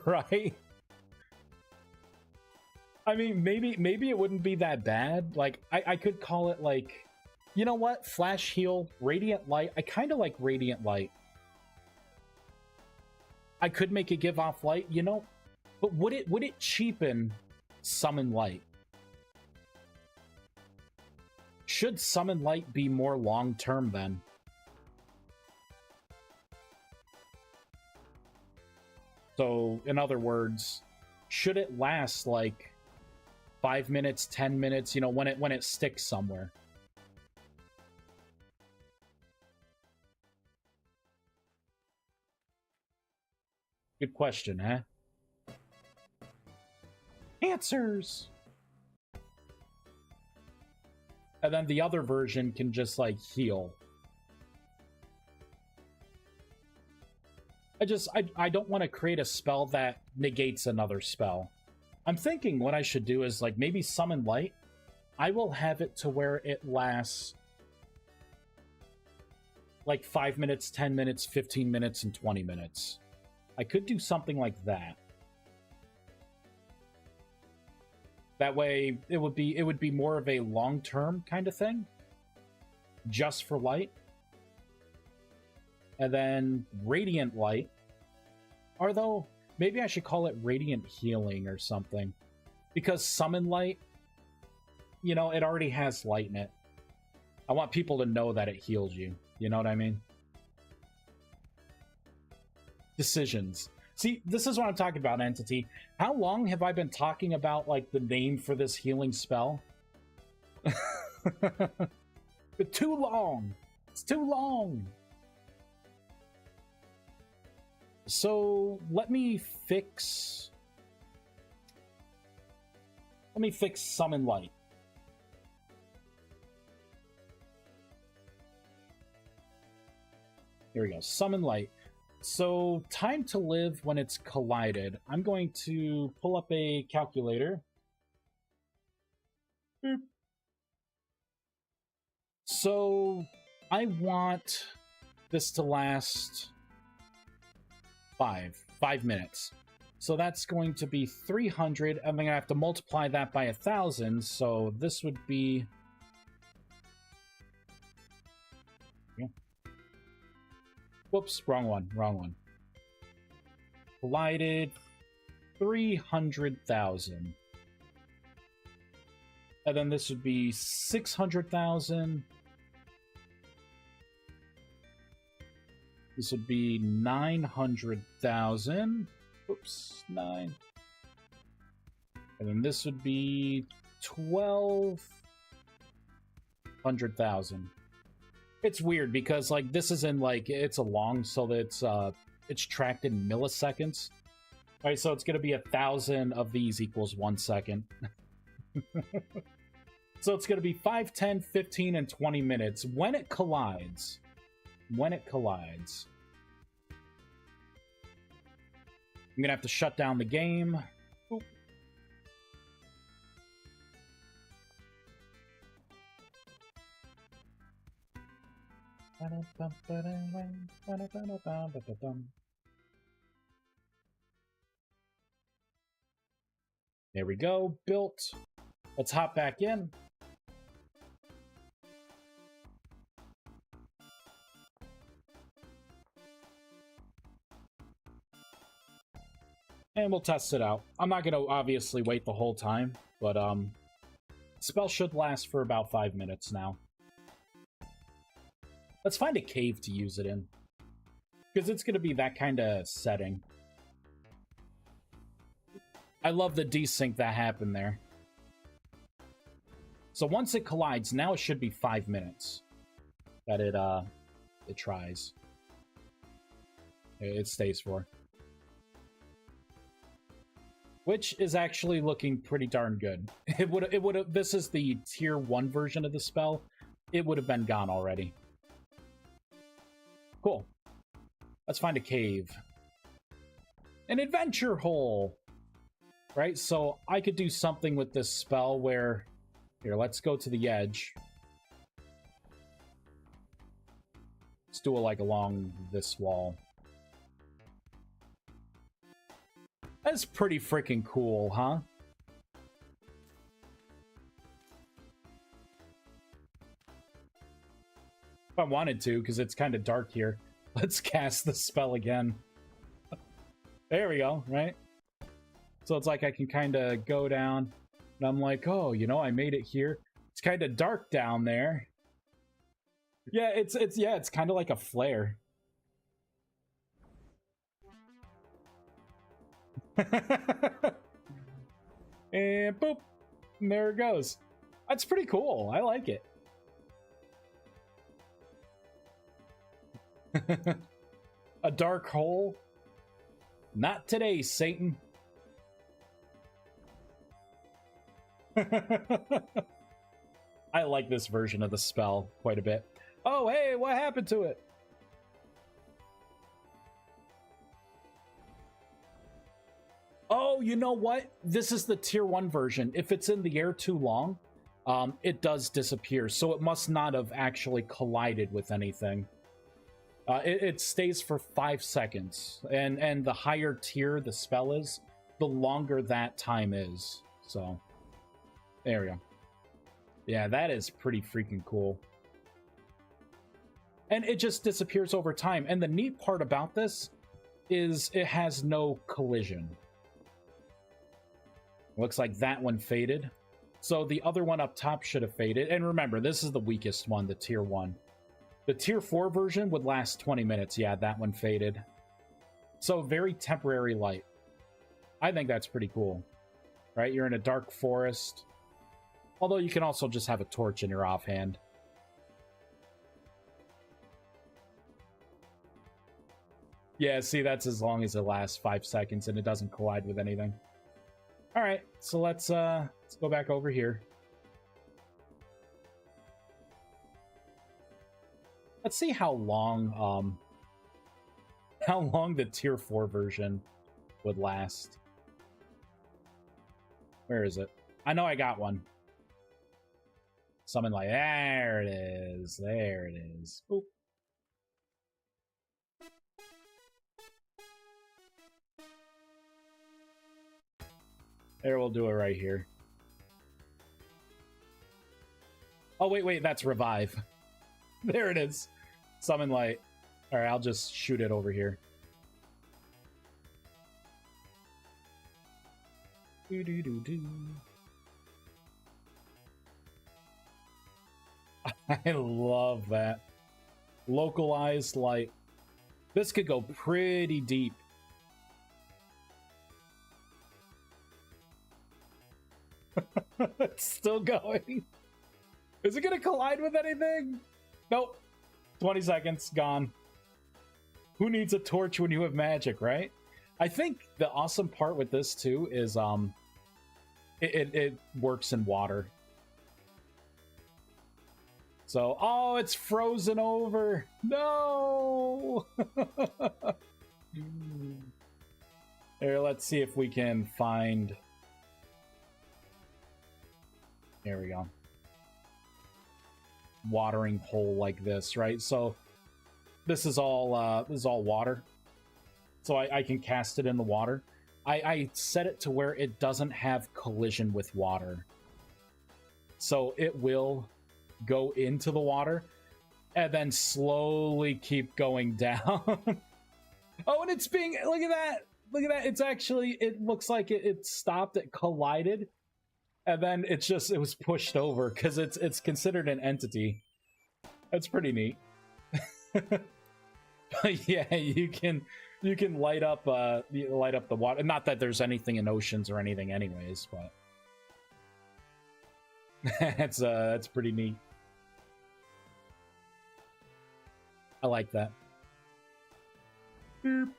Right? I mean, maybe it wouldn't be that bad. Like, I could call it like, you know what? Flash heal, Radiant Light. I kind of like Radiant Light. I could make it give off light, you know, but would it cheapen Summon Light? Should Summon Light be more long-term then? So, in other words, should it last like 5 minutes, 10 minutes, you know, when it sticks somewhere? Good question, huh? Answers! And then the other version can just, like, heal. I don't want to create a spell that negates another spell. I'm thinking what I should do is, like, maybe Summon Light. I will have it to where it lasts, like, 5 minutes, 10 minutes, 15 minutes, and 20 minutes. I could do something like that. That way, it would be more of a long-term kind of thing, just for light. And then Radiant Light. Or though, maybe I should call it Radiant Healing or something. Because Summon Light, you know, it already has light in it. I want people to know that it heals you. You know what I mean? Decisions. See, this is what I'm talking about, Entity. How long have I been talking about, like, the name for this healing spell? Too long! It's too long! So, let me fix Summon Light. Here we go, Summon Light. So, time to live when it's collided. I'm going to pull up a calculator. Boop. So, I want this to last 5 minutes. So that's going to be 300. I'm going to have to multiply that by 1,000. So this would be... Whoops, wrong one. Collided 300,000. And then this would be 600,000. This would be 900,000. Oops, 9. And then this would be 1,200,000. It's weird because, like, this is in, like, it's a long, so that it's tracked in milliseconds. All right, so it's going to be 1,000 of these equals 1 second. So it's going to be 5, 10, 15, and 20 minutes when it collides. I'm going to have to shut down the game. Oop. There we go, built. Let's hop back in. And we'll test it out. I'm not going to obviously wait the whole time, but spell should last for about 5 minutes now. Let's find a cave to use it in, because it's going to be that kind of setting. I love the desync that happened there. So once it collides, now it should be 5 minutes that it tries. It stays for. Which is actually looking pretty darn good. It would have. This is the tier 1 version of the spell. It would have been gone already. Cool. Let's find a cave. An adventure hole! Right, so I could do something with this spell where... Here, let's go to the edge. Let's do it like along this wall. That's pretty freaking cool, huh? If I wanted to, because it's kind of dark here. Let's cast the spell again. There we go, right? So it's like I can kind of go down, and I'm like, oh, you know, I made it here. It's kind of dark down there. Yeah, it's kind of like a flare. And boop, and there it goes. That's pretty cool. I like it. A dark hole? Not today, Satan. I like this version of the spell quite a bit. Oh, hey, what happened to it? Oh, you know what? This is the tier 1 version. If it's in the air too long, it does disappear. So it must not have actually collided with anything. It stays for 5 seconds. And the higher tier the spell is, the longer that time is. So, there we go. Yeah, that is pretty freaking cool. And it just disappears over time. And the neat part about this is it has no collision. Looks like that one faded. So the other one up top should have faded. And remember, this is the weakest one, the tier 1. The tier 4 version would last 20 minutes. Yeah, that one faded. So very temporary light. I think that's pretty cool. Right? You're in a dark forest. Although you can also just have a torch in your offhand. Yeah, see, that's as long as it lasts 5 seconds and it doesn't collide with anything. All right, so let's go back over here. Let's see how long the tier 4 version would last. Where is it? I know I got one. Something like, there it is. There it is. Oop. There, we'll do it right here. Oh, wait, that's revive. There it is. Summon light. Alright, I'll just shoot it over here. Do-do-do-do. I love that. Localized light. This could go pretty deep. It's still going. Is it gonna collide with anything? Nope. 20 seconds, gone. Who needs a torch when you have magic, right? I think the awesome part with this too is it works in water. So, oh, it's frozen over. No. Here, let's see if we can find. There we go. Watering hole like this, right? So this is all water. So I can cast it in the water. I set it to where it doesn't have collision with water. So it will go into the water and then slowly keep going down. Oh, and it's being, look at that. Look at that. It's actually, it looks like it stopped, it collided. And then it was pushed over because it's considered an entity. That's pretty neat. But yeah, you can light up the water. Not that there's anything in oceans or anything, anyways, but that's pretty neat. I like that. Boop.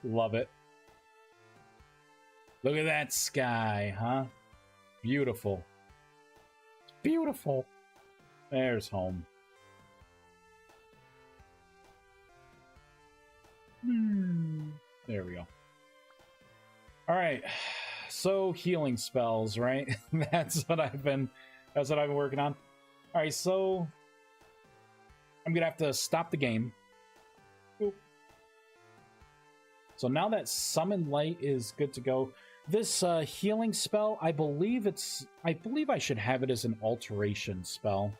Love it. Look at that sky, huh? Beautiful. Beautiful. There's home. There we go. All right. So healing spells, right? That's what I've been working on. All right, so I'm going to have to stop the game. Oop. So now that Summon Light is good to go, this healing spell, I believe I should have it as an alteration spell.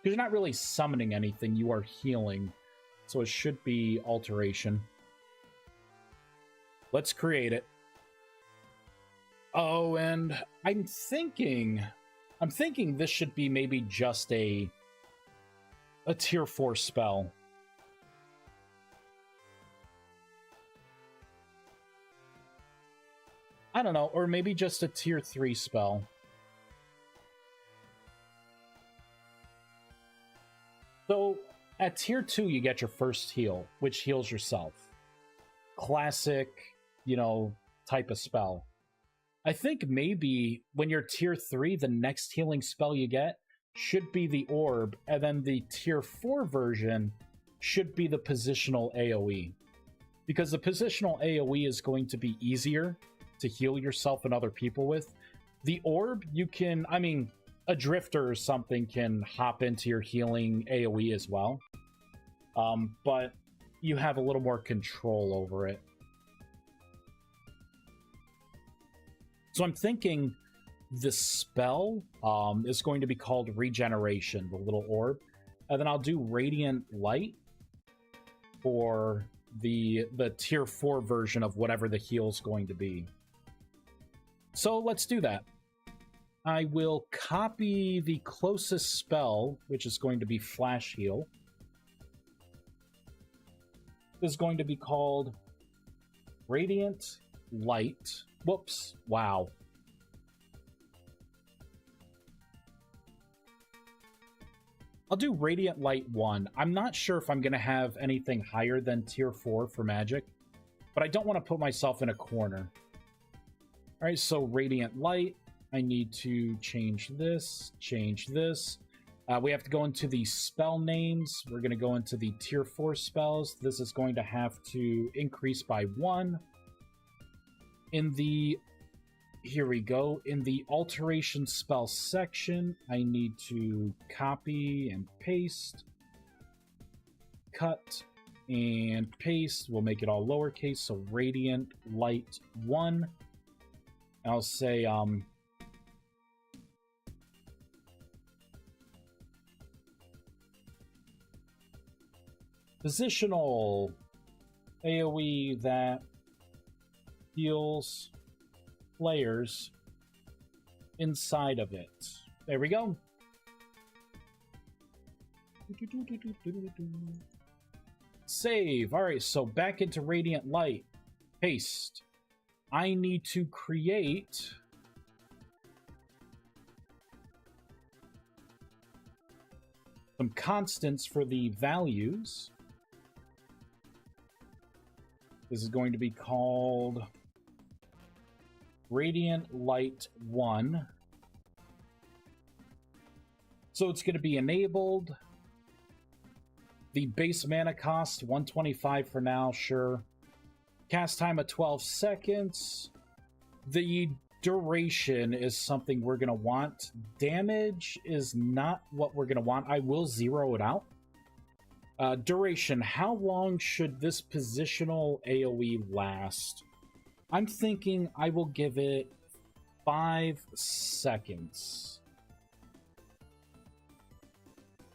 Because you're not really summoning anything, you are healing. So it should be alteration. Let's create it. Oh, and I'm thinking this should be maybe just a tier 4 spell. I don't know, or maybe just a tier 3 spell. So at tier 2, you get your first heal, which heals yourself. Classic, type of spell. I think maybe when you're tier 3, the next healing spell you get should be the orb, and then the tier 4 version should be the positional AoE. Because the positional AoE is going to be easier to heal yourself and other people with. The orb, you can, a drifter or something can hop into your healing AoE as well. But you have a little more control over it. So I'm thinking the spell is going to be called Regeneration, the little orb. And then I'll do Radiant Light for the tier 4 version of whatever the heal's going to be. So let's do that. I will copy the closest spell, which is going to be Flash Heal. This is going to be called Radiant Light. Whoops. Wow. I'll do Radiant Light 1. I'm not sure if I'm going to have anything higher than tier 4 for magic, but I don't want to put myself in a corner. All right, so Radiant Light. I need to change this, we have to go into the spell names. We're going to go into the tier 4 spells. This is going to have to increase by 1. Here we go. In the alteration spell section, I need to copy and paste, cut and paste. We'll make it all lowercase, so Radiant Light 1. I'll say, positional AoE that heals players inside of it. There we go. Save. All right, so back into Radiant Light. Paste. I need to create some constants for the values. This is going to be called Radiant Light 1. So it's going to be enabled. The base mana cost, 125 for now, sure. Cast time of 12 seconds. The duration is something we're going to want. Damage is not what we're going to want. I will zero it out. Duration, how long should this positional AoE last? I'm thinking I will give it 5 seconds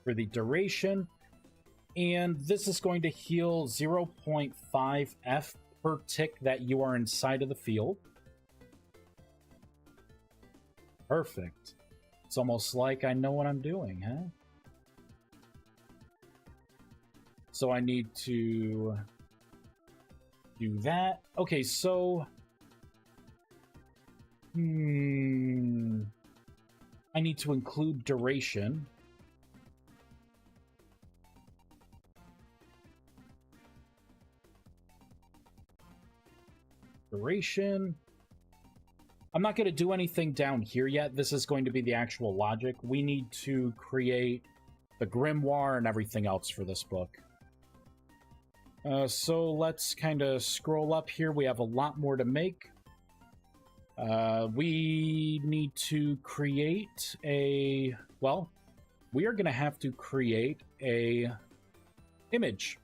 for the duration. And this is going to heal 0.5 F per tick that you are inside of the field. Perfect. It's almost like I know what I'm doing, huh? So I need to do that. Okay, so I need to include duration. I'm not going to do anything down here yet. This is going to be the actual logic. We need to create the grimoire and everything else for this book. So let's kind of scroll up here. We have a lot more to make. We need to create a... Well, we are going to have to create a image.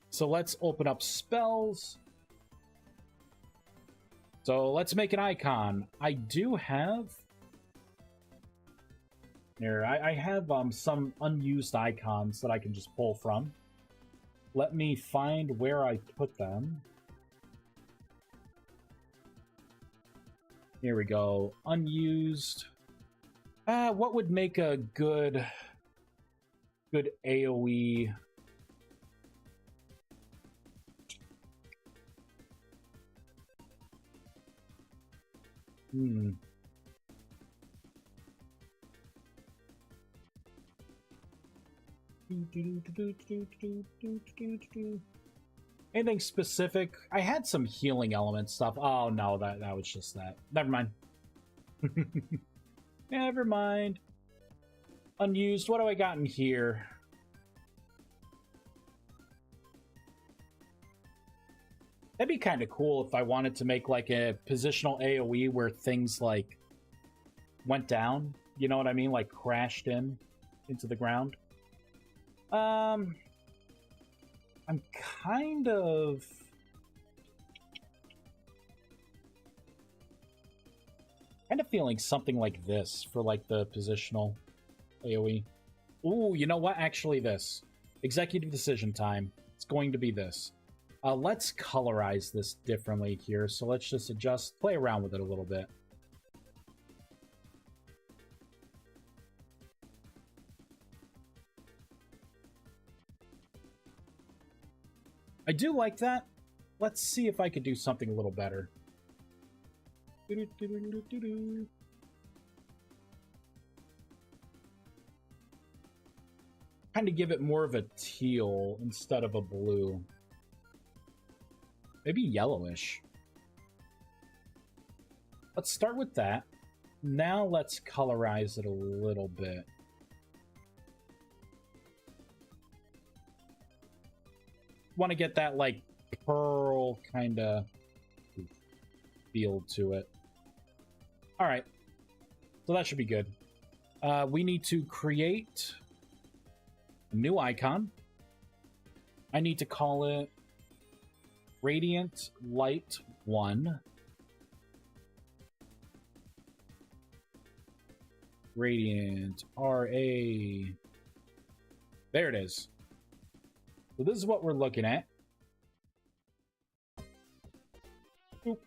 So let's open up spells. So let's make an icon. I do have... Here, I have some unused icons that I can just pull from. Let me find where I put them. Here we go. Unused. What would make a good AoE? Anything specific? I had some healing element stuff. Oh no, that was just that. Never mind. Never mind. Unused. What do I got in here? That'd be kind of cool if I wanted to make like a positional AoE where things like went down. You know what I mean? Like crashed into the ground. I'm kind of feeling something like this for like the positional AoE. Ooh, you know what? Actually, this executive decision time. It's going to be this. Let's colorize this differently here. So let's just adjust, play around with it a little bit. I do like that. Let's see if I could do something a little better. Kind of give it more of a teal instead of a blue. Maybe yellowish. Let's start with that. Now let's colorize it a little bit. Want to get that like pearl kind of feel to it. All right, so that should be good. We need to create a new icon. I need to call it Radiant Light 1. Radiant RA. There it is. So this is what we're looking at. Boop.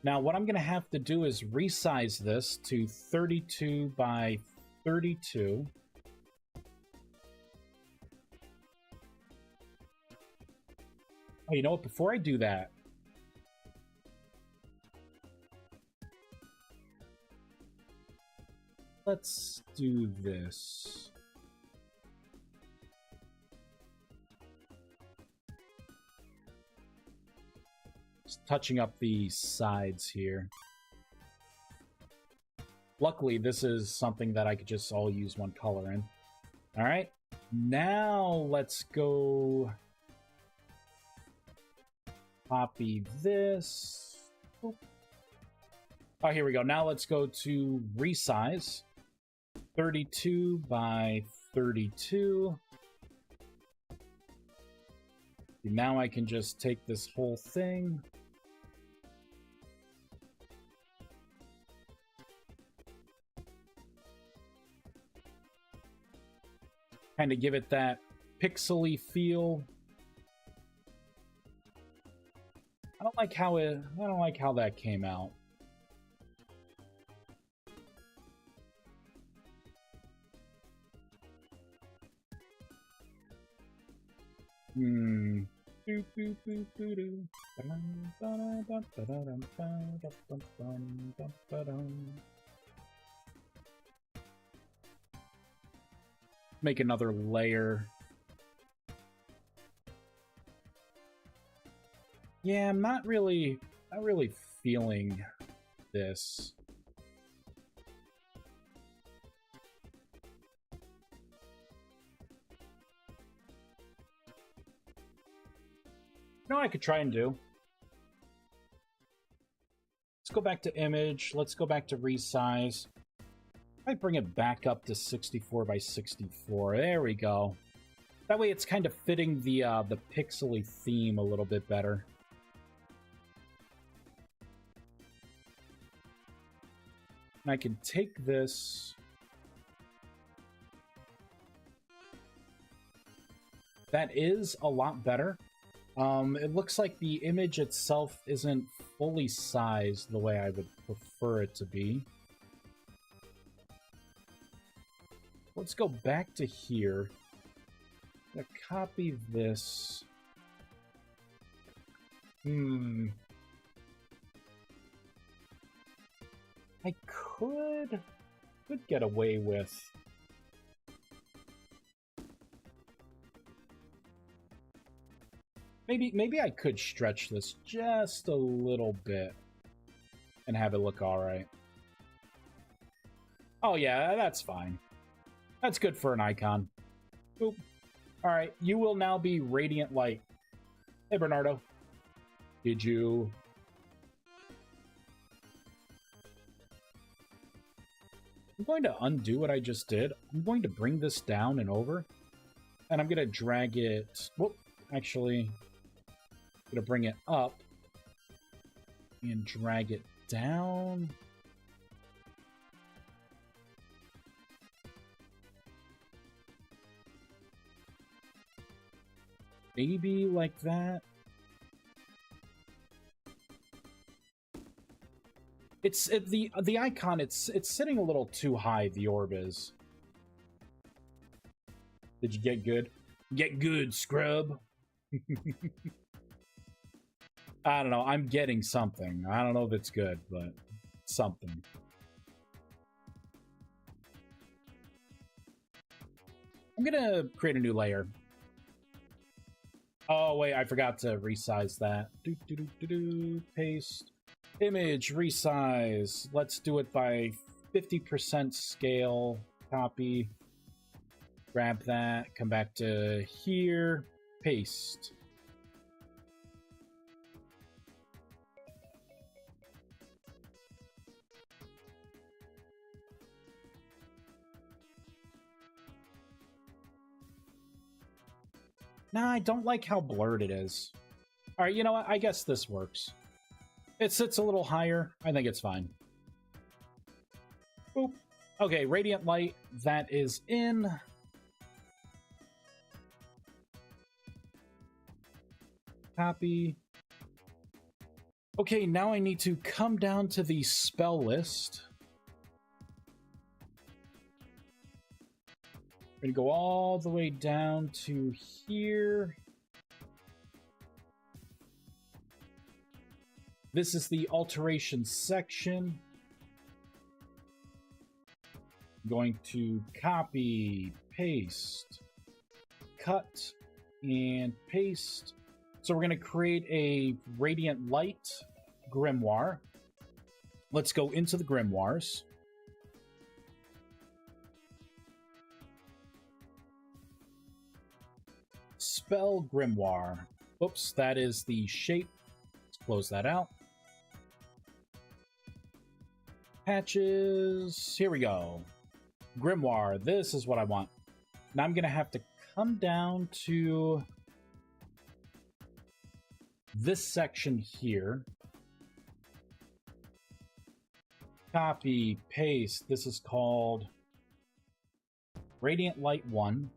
Now what I'm going to have to do is resize this to 32 by 32. Oh, you know what? Before I do that, let's do this. Just touching up the sides here. Luckily, this is something that I could just all use one color in. All right, now let's go copy this. Oh, here we go. Now let's go to resize. 32 by 32. Now I can just take this whole thing. Kind of give it that pixely feel. I don't like how that came out. Make another layer. Yeah, I'm not really feeling this. No, I could try and do. Let's go back to image. Let's go back to resize. I bring it back up to 64 by 64. There we go. That way it's kind of fitting the pixely theme a little bit better. And I can take this. That is a lot better. It looks like the image itself isn't fully sized the way I would prefer it to be. Let's go back to here. I'm gonna copy this. I could get away with... Maybe I could stretch this just a little bit and have it look alright. Oh yeah, that's fine. That's good for an icon. Boop. Alright, you will now be Radiant Light. Hey, Bernardo. Did you... I'm going to undo what I just did. I'm going to bring this down and over. And I'm going to drag it... Whoop. Actually... I'm going to bring it up. And drag it down. Maybe like that. The icon, it's sitting a little too high, the orb is. Did you get good? Get good, scrub. I don't know, I'm getting something. I don't know if it's good, but something. I'm gonna create a new layer. Oh, wait, I forgot to resize that. Paste. Image, resize. Let's do it by 50% scale. Copy. Grab that. Come back to here. Paste. Nah, I don't like how blurred it is. Alright, you know what? I guess this works. It sits a little higher. I think it's fine. Boop. Okay, Radiant Light. That is in. Copy. Okay, now I need to come down to the spell list. I'm gonna go all the way down to here. This is the alteration section. I'm going to copy, paste, cut, and paste. So we're going to create a Radiant Light grimoire. Let's go into the grimoires. Spell grimoire. Oops, that is the shape. Let's close that out. Patches. Here we go. Grimoire. This is what I want. Now I'm going to have to come down to this section here. Copy, paste. This is called Radiant Light 1.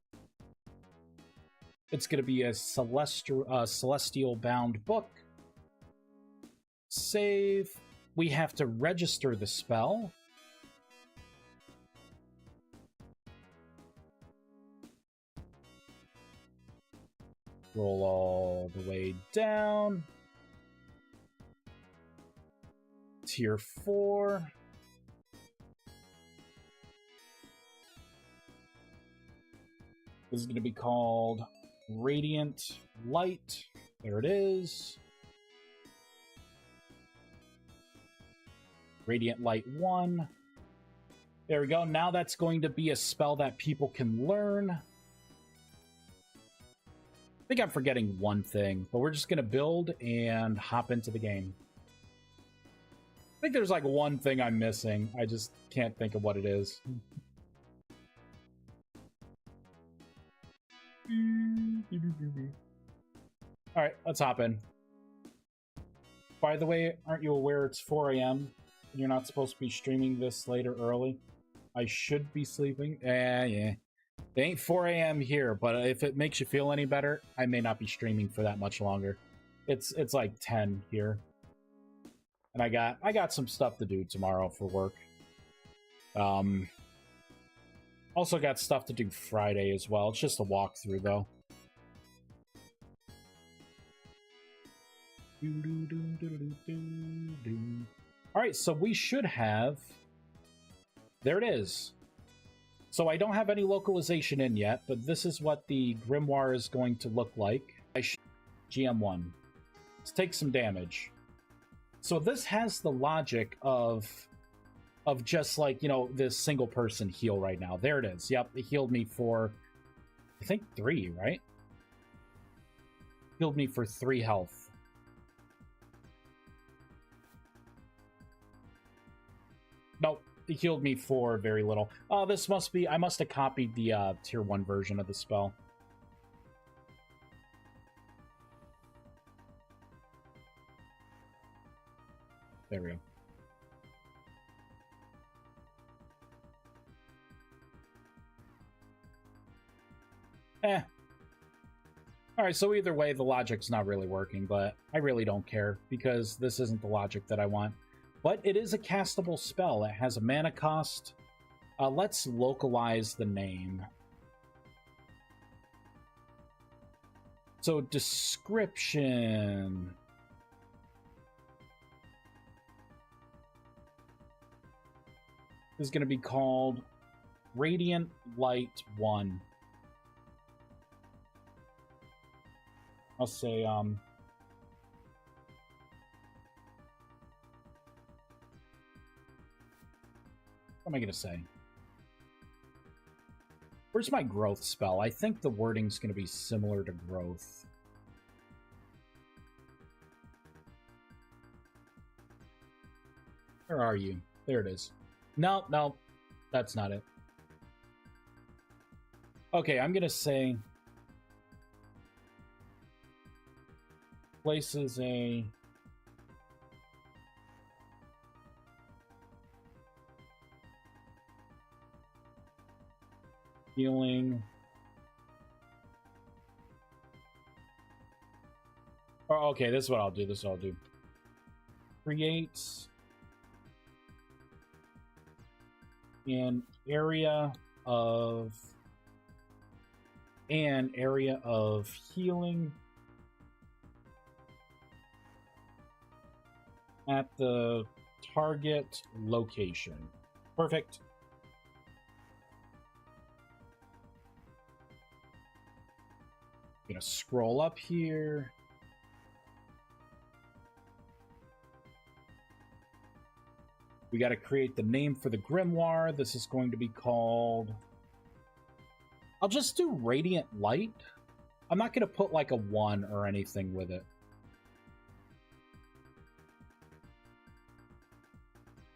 It's going to be a celestial bound book. Save. We have to register the spell. Roll all the way down. Tier 4. This is going to be called Radiant Light. There it is. Radiant Light 1. There we go. Now that's going to be a spell that people can learn. think I'm forgetting one thing, but we're just going to build and hop into the game. I think there's like one thing I'm missing. I just can't think of what it is. Alright, let's hop in. By the way, aren't you aware it's 4 a.m. and you're not supposed to be streaming this late or early? I should be sleeping. Yeah. It ain't 4 a.m. here, but if it makes you feel any better, I may not be streaming for that much longer. It's like 10 here. And I got some stuff to do tomorrow for work. Also got stuff to do Friday as well. It's just a walkthrough, though. Alright, so we should have... There it is. So I don't have any localization in yet, but this is what the Grimoire is going to look like. GM1. Let's take some damage. So this has the logic of just like, you know, this single person heal right now. There it is. Yep, it healed me for, I think 3, right? Healed me for 3 health. Nope, it healed me for very little. Oh, this must be, I must have copied the tier 1 version of the spell. There we go. Alright, so either way, the logic's not really working, but I really don't care, because this isn't the logic that I want. But it is a castable spell. It has a mana cost. Let's localize the name. So, description... is going to be called Radiant Light 1. I'll say, what am I going to say? Where's my growth spell? I think the wording's going to be similar to growth. Where are you? There it is. No, that's not it. Okay, I'm gonna say places a healing. Oh, okay, this is what I'll do. Create an area of healing at the target location. Perfect. I'm gonna scroll up here. We got to create the name for the Grimoire. This is going to be called... I'll just do Radiant Light. I'm not going to put like a 1 or anything with it.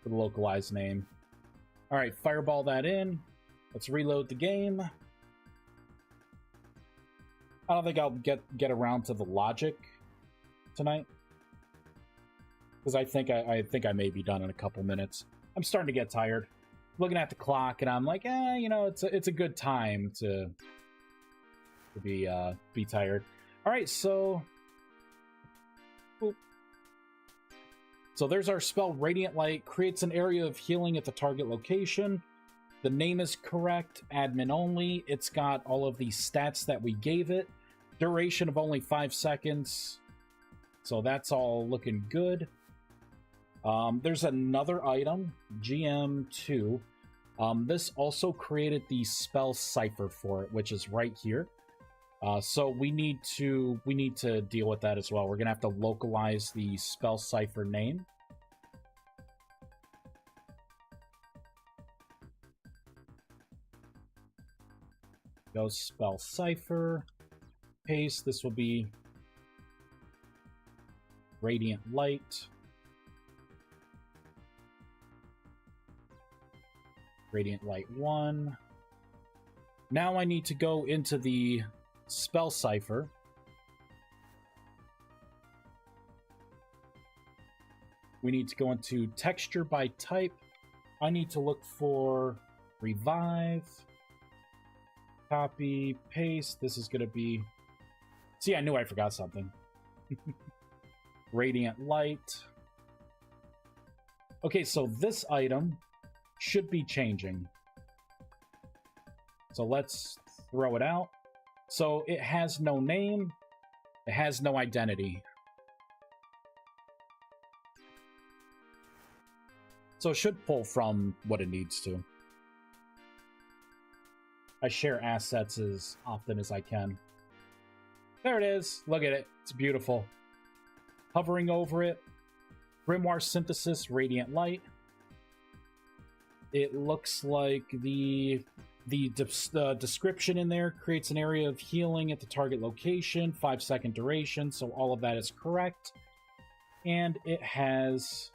For the localized name. Alright, fireball that in. Let's reload the game. I don't think I'll get around to the logic tonight. Because I think I may be done in a couple minutes. I'm starting to get tired. Looking at the clock, and I'm like, you know, it's a good time to be tired. All right, so so there's our spell. Radiant Light creates an area of healing at the target location. The name is correct. Admin only. It's got all of the stats that we gave it. Duration of only 5 seconds. So that's all looking good. There's another item, GM2. This also created the spell cipher for it, which is right here. So we need to deal with that as well. We're gonna have to localize the spell cipher name. Go spell cipher. paste. This will be radiant light. Radiant light 1. Now I need to go into the spell cipher. We need to go into texture by type. I need to look for revive. Copy, paste. This is going to be... See, I knew I forgot something. Radiant light. Okay, so this item should be changing. So let's throw it out. So it has no name. It has no identity. So it should pull from what it needs to. I share assets as often as I can. There it is. Look at it. It's beautiful. Hovering over it. Grimoire Synthesis, Radiant Light. It looks like the description in there creates an area of healing at the target location, 5-second duration, so all of that is correct. And it has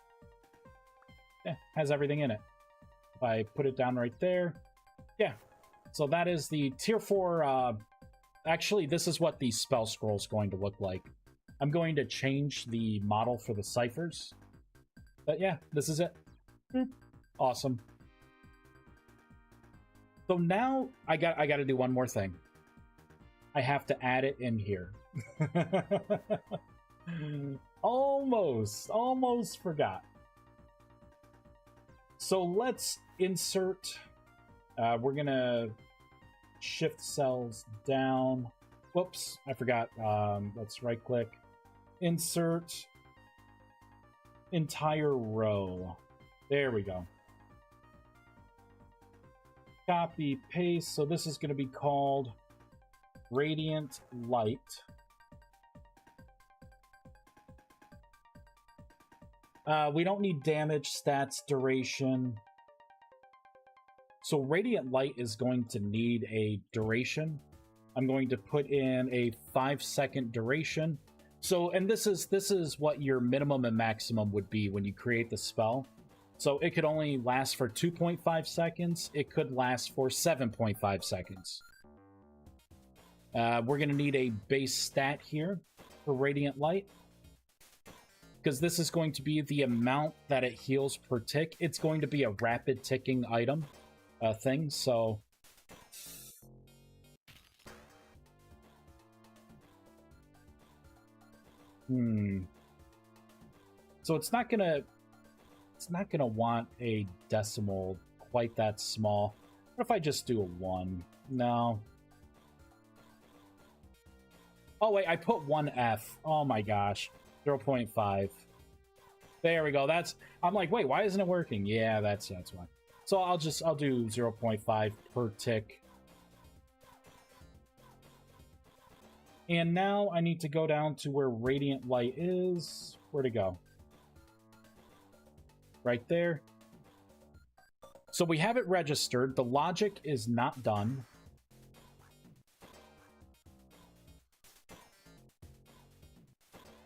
everything in it. If I put it down right there, yeah. So that is the tier 4, actually this is what the spell scroll is going to look like. I'm going to change the model for the ciphers. But yeah, this is it. Awesome. So now I got to do one more thing. I have to add it in here. Almost forgot. So let's insert. We're gonna shift cells down. Whoops, I forgot. Let's right click. Insert entire row. There we go. Copy, paste. So this is going to be called Radiant Light. We don't need damage, stats, duration. So Radiant Light is going to need a duration. I'm going to put in a 5-second duration. So, and this is what your minimum and maximum would be when you create the spell. So it could only last for 2.5 seconds. It could last for 7.5 seconds. We're going to need a base stat here for Radiant Light, because this is going to be the amount that it heals per tick. It's going to be a rapid ticking item thing, so... So it's not gonna want a decimal quite that small. What if I just do a 1? No. Oh wait, I put 1F. Oh my gosh. 0.5. There we go. I'm like, wait, why isn't it working? Yeah, that's why. So I'll do 0.5 per tick. And now I need to go down to where Radiant Light is. Where'd it go? Right there. So we have it registered. The logic is not done.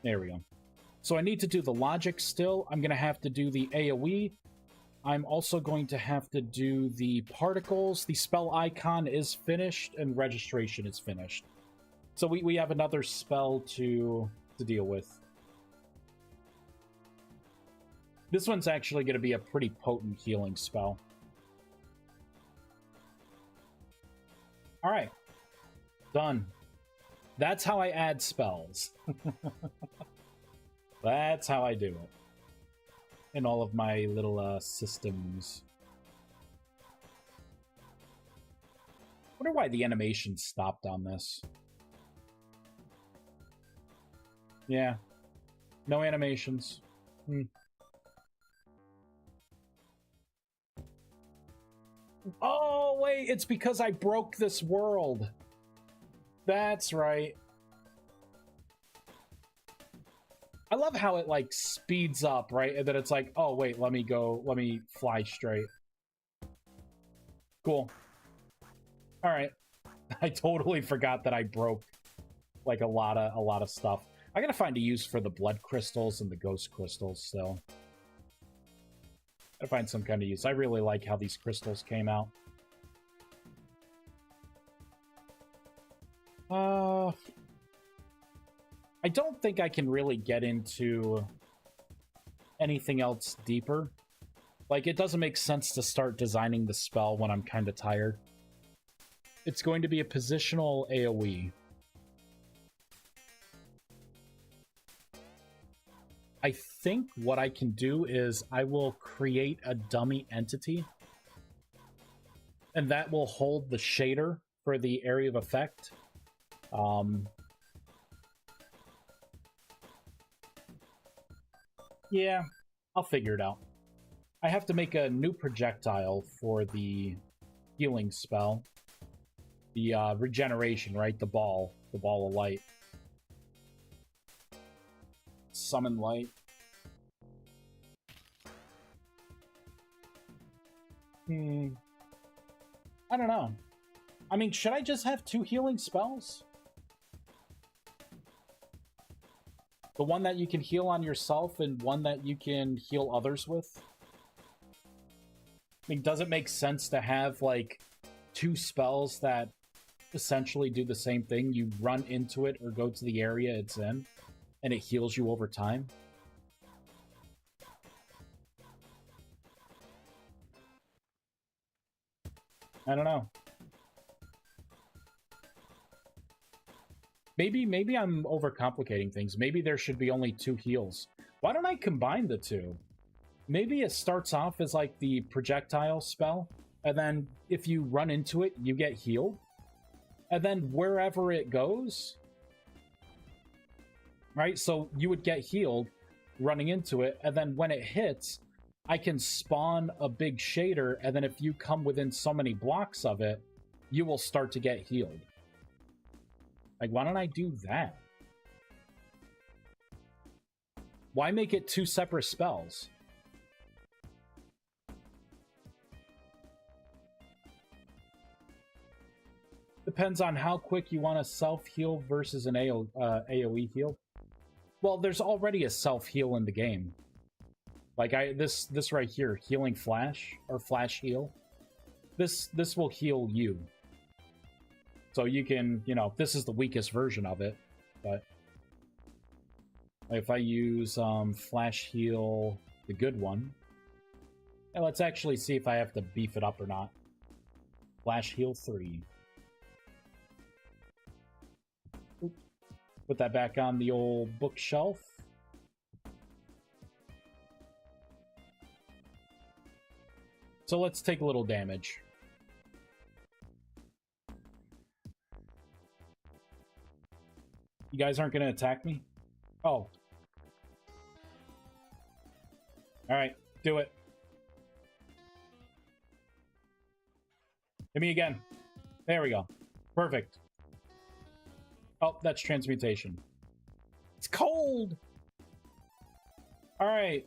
There we go. So I need to do the logic still. I'm going to have to do the AoE. I'm also going to have to do the particles. The spell icon is finished and registration is finished. So we have another spell to deal with. This one's actually going to be a pretty potent healing spell. All right. Done. That's how I add spells. That's how I do it. In all of my little systems. Wonder why the animation stopped on this. Yeah. No animations. Oh, wait, it's because I broke this world. That's right. I love how it, like, speeds up, right? And then it's like, oh, wait, let me fly straight. Cool. All right. I totally forgot that I broke like a lot of stuff. I gotta find a use for the blood crystals and the ghost crystals still. Gotta find some kind of use. I really like how these crystals came out. I don't think I can really get into anything else deeper. Like, it doesn't make sense to start designing the spell when I'm kind of tired. It's going to be a positional AoE. I think what I can do is I will create a dummy entity, and that will hold the shader for the area of effect. Yeah, I'll figure it out. I have to make a new projectile for the healing spell. The regeneration, right? The ball of light. Summon light. I don't know. I mean, should I just have 2 healing spells? The one that you can heal on yourself and one that you can heal others with? I mean, does it make sense to have, like, 2 spells that essentially do the same thing? You run into it or go to the area it's in, and it heals you over time? I don't know. Maybe I'm overcomplicating things. Maybe there should be only 2 heals. Why don't I combine the 2? Maybe it starts off as like the projectile spell, and then if you run into it, you get healed. And then wherever it goes, right? So you would get healed running into it, and then when it hits, I can spawn a big shader, and then if you come within so many blocks of it, you will start to get healed. Like, why don't I do that? Why make it 2 separate spells? Depends on how quick you want to self-heal versus an AoE heal. Well, there's already a self-heal in the game. Like, this right here, healing flash, or flash heal. This will heal you. So you can, you know, this is the weakest version of it, but if I use flash heal, the good one, and let's actually see if I have to beef it up or not. Flash heal 3. Oop. Put that back on the old bookshelf. So let's take a little damage. You guys aren't going to attack me? Oh. Alright, do it. Hit me again. There we go. Perfect. Oh, that's transmutation. It's cold! Alright.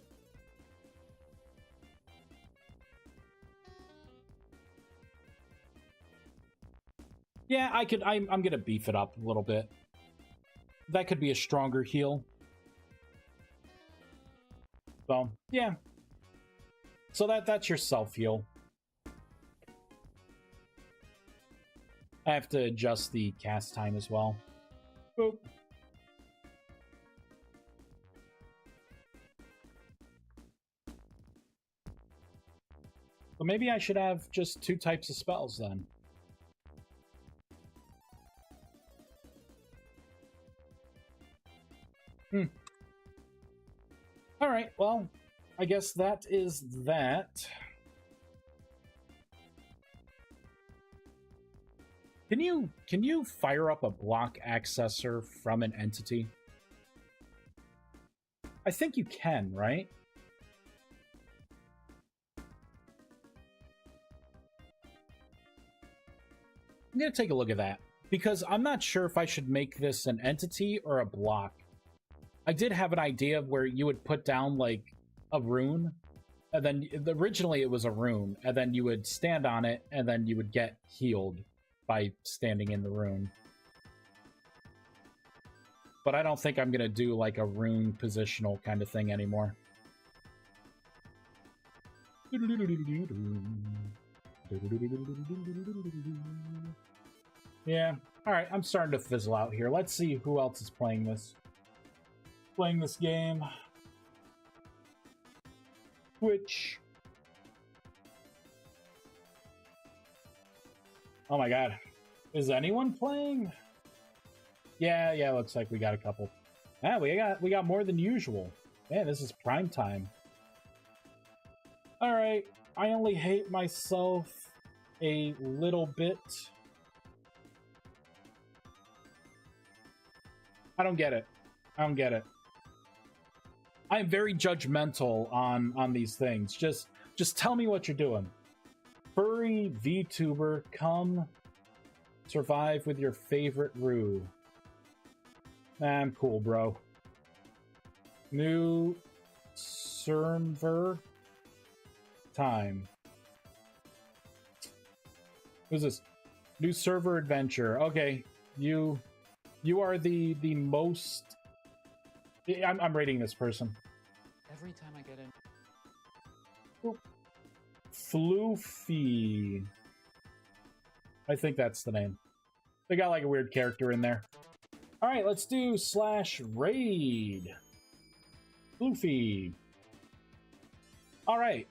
Yeah, I'm gonna beef it up a little bit. That could be a stronger heal. So, yeah. So that's your self-heal. I have to adjust the cast time as well. Boop. So maybe I should have just 2 types of spells then. Alright, well, I guess that is that. Can you fire up a block accessor from an entity? I think you can, right? I'm gonna take a look at that, because I'm not sure if I should make this an entity or a block. I did have an idea of where you would put down, like, a rune, and then originally it was a rune, and then you would stand on it, and then you would get healed by standing in the rune. But I don't think I'm gonna do like a rune positional kind of thing anymore. Yeah. All right, I'm starting to fizzle out here. Let's see who else is playing this. Playing this game. Twitch. Oh my god. Is anyone playing? Yeah, looks like we got a couple. Yeah, we got more than usual. Man, this is prime time. All right, I only hate myself a little bit. I don't get it. I don't get it. I am very judgmental on these things. Just tell me what you're doing. Furry VTuber, come survive with your favorite Rue. I'm cool, bro. New server time. Who's this? New server adventure. Okay, you are the most. I'm rating this person. Every time I get in. Oop. Floofy. I think that's the name. They got like a weird character in there. All right, let's do /raid. Floofy. All right.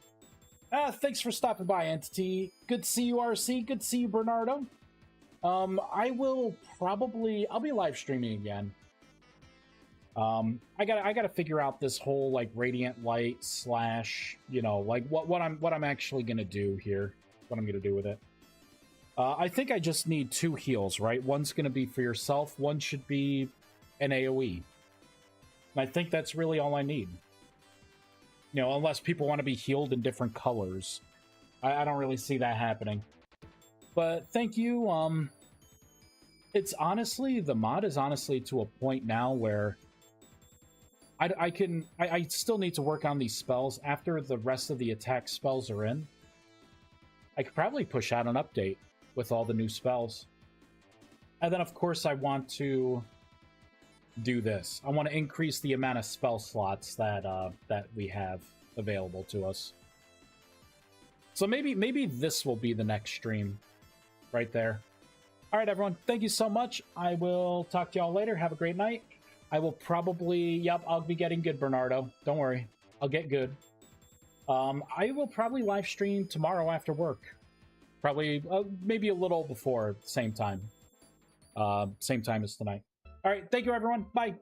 Thanks for stopping by, Entity. Good to see you, RC. Good to see you, Bernardo. I'll be live streaming again. I gotta figure out this whole like radiant light / you know, like what I'm actually gonna do here. What I'm gonna do with it. I think I just need 2 heals, right? One's gonna be for yourself. One should be an AoE. And I think that's really all I need. You know, unless people want to be healed in different colors. I don't really see that happening. But thank you. It's honestly, the mod is honestly to a point now where I still need to work on these spells. After the rest of the attack spells are in, I could probably push out an update with all the new spells. And then, of course, I want to do this. I want to increase the amount of spell slots that we have available to us. So maybe this will be the next stream right there. All right, everyone. Thank you so much. I will talk to y'all later. Have a great night. I will probably... Yep, I'll be getting good, Bernardo. Don't worry. I'll get good. I will probably live stream tomorrow after work. Probably, maybe a little before, same time. Same time as tonight. All right, thank you, everyone. Bye.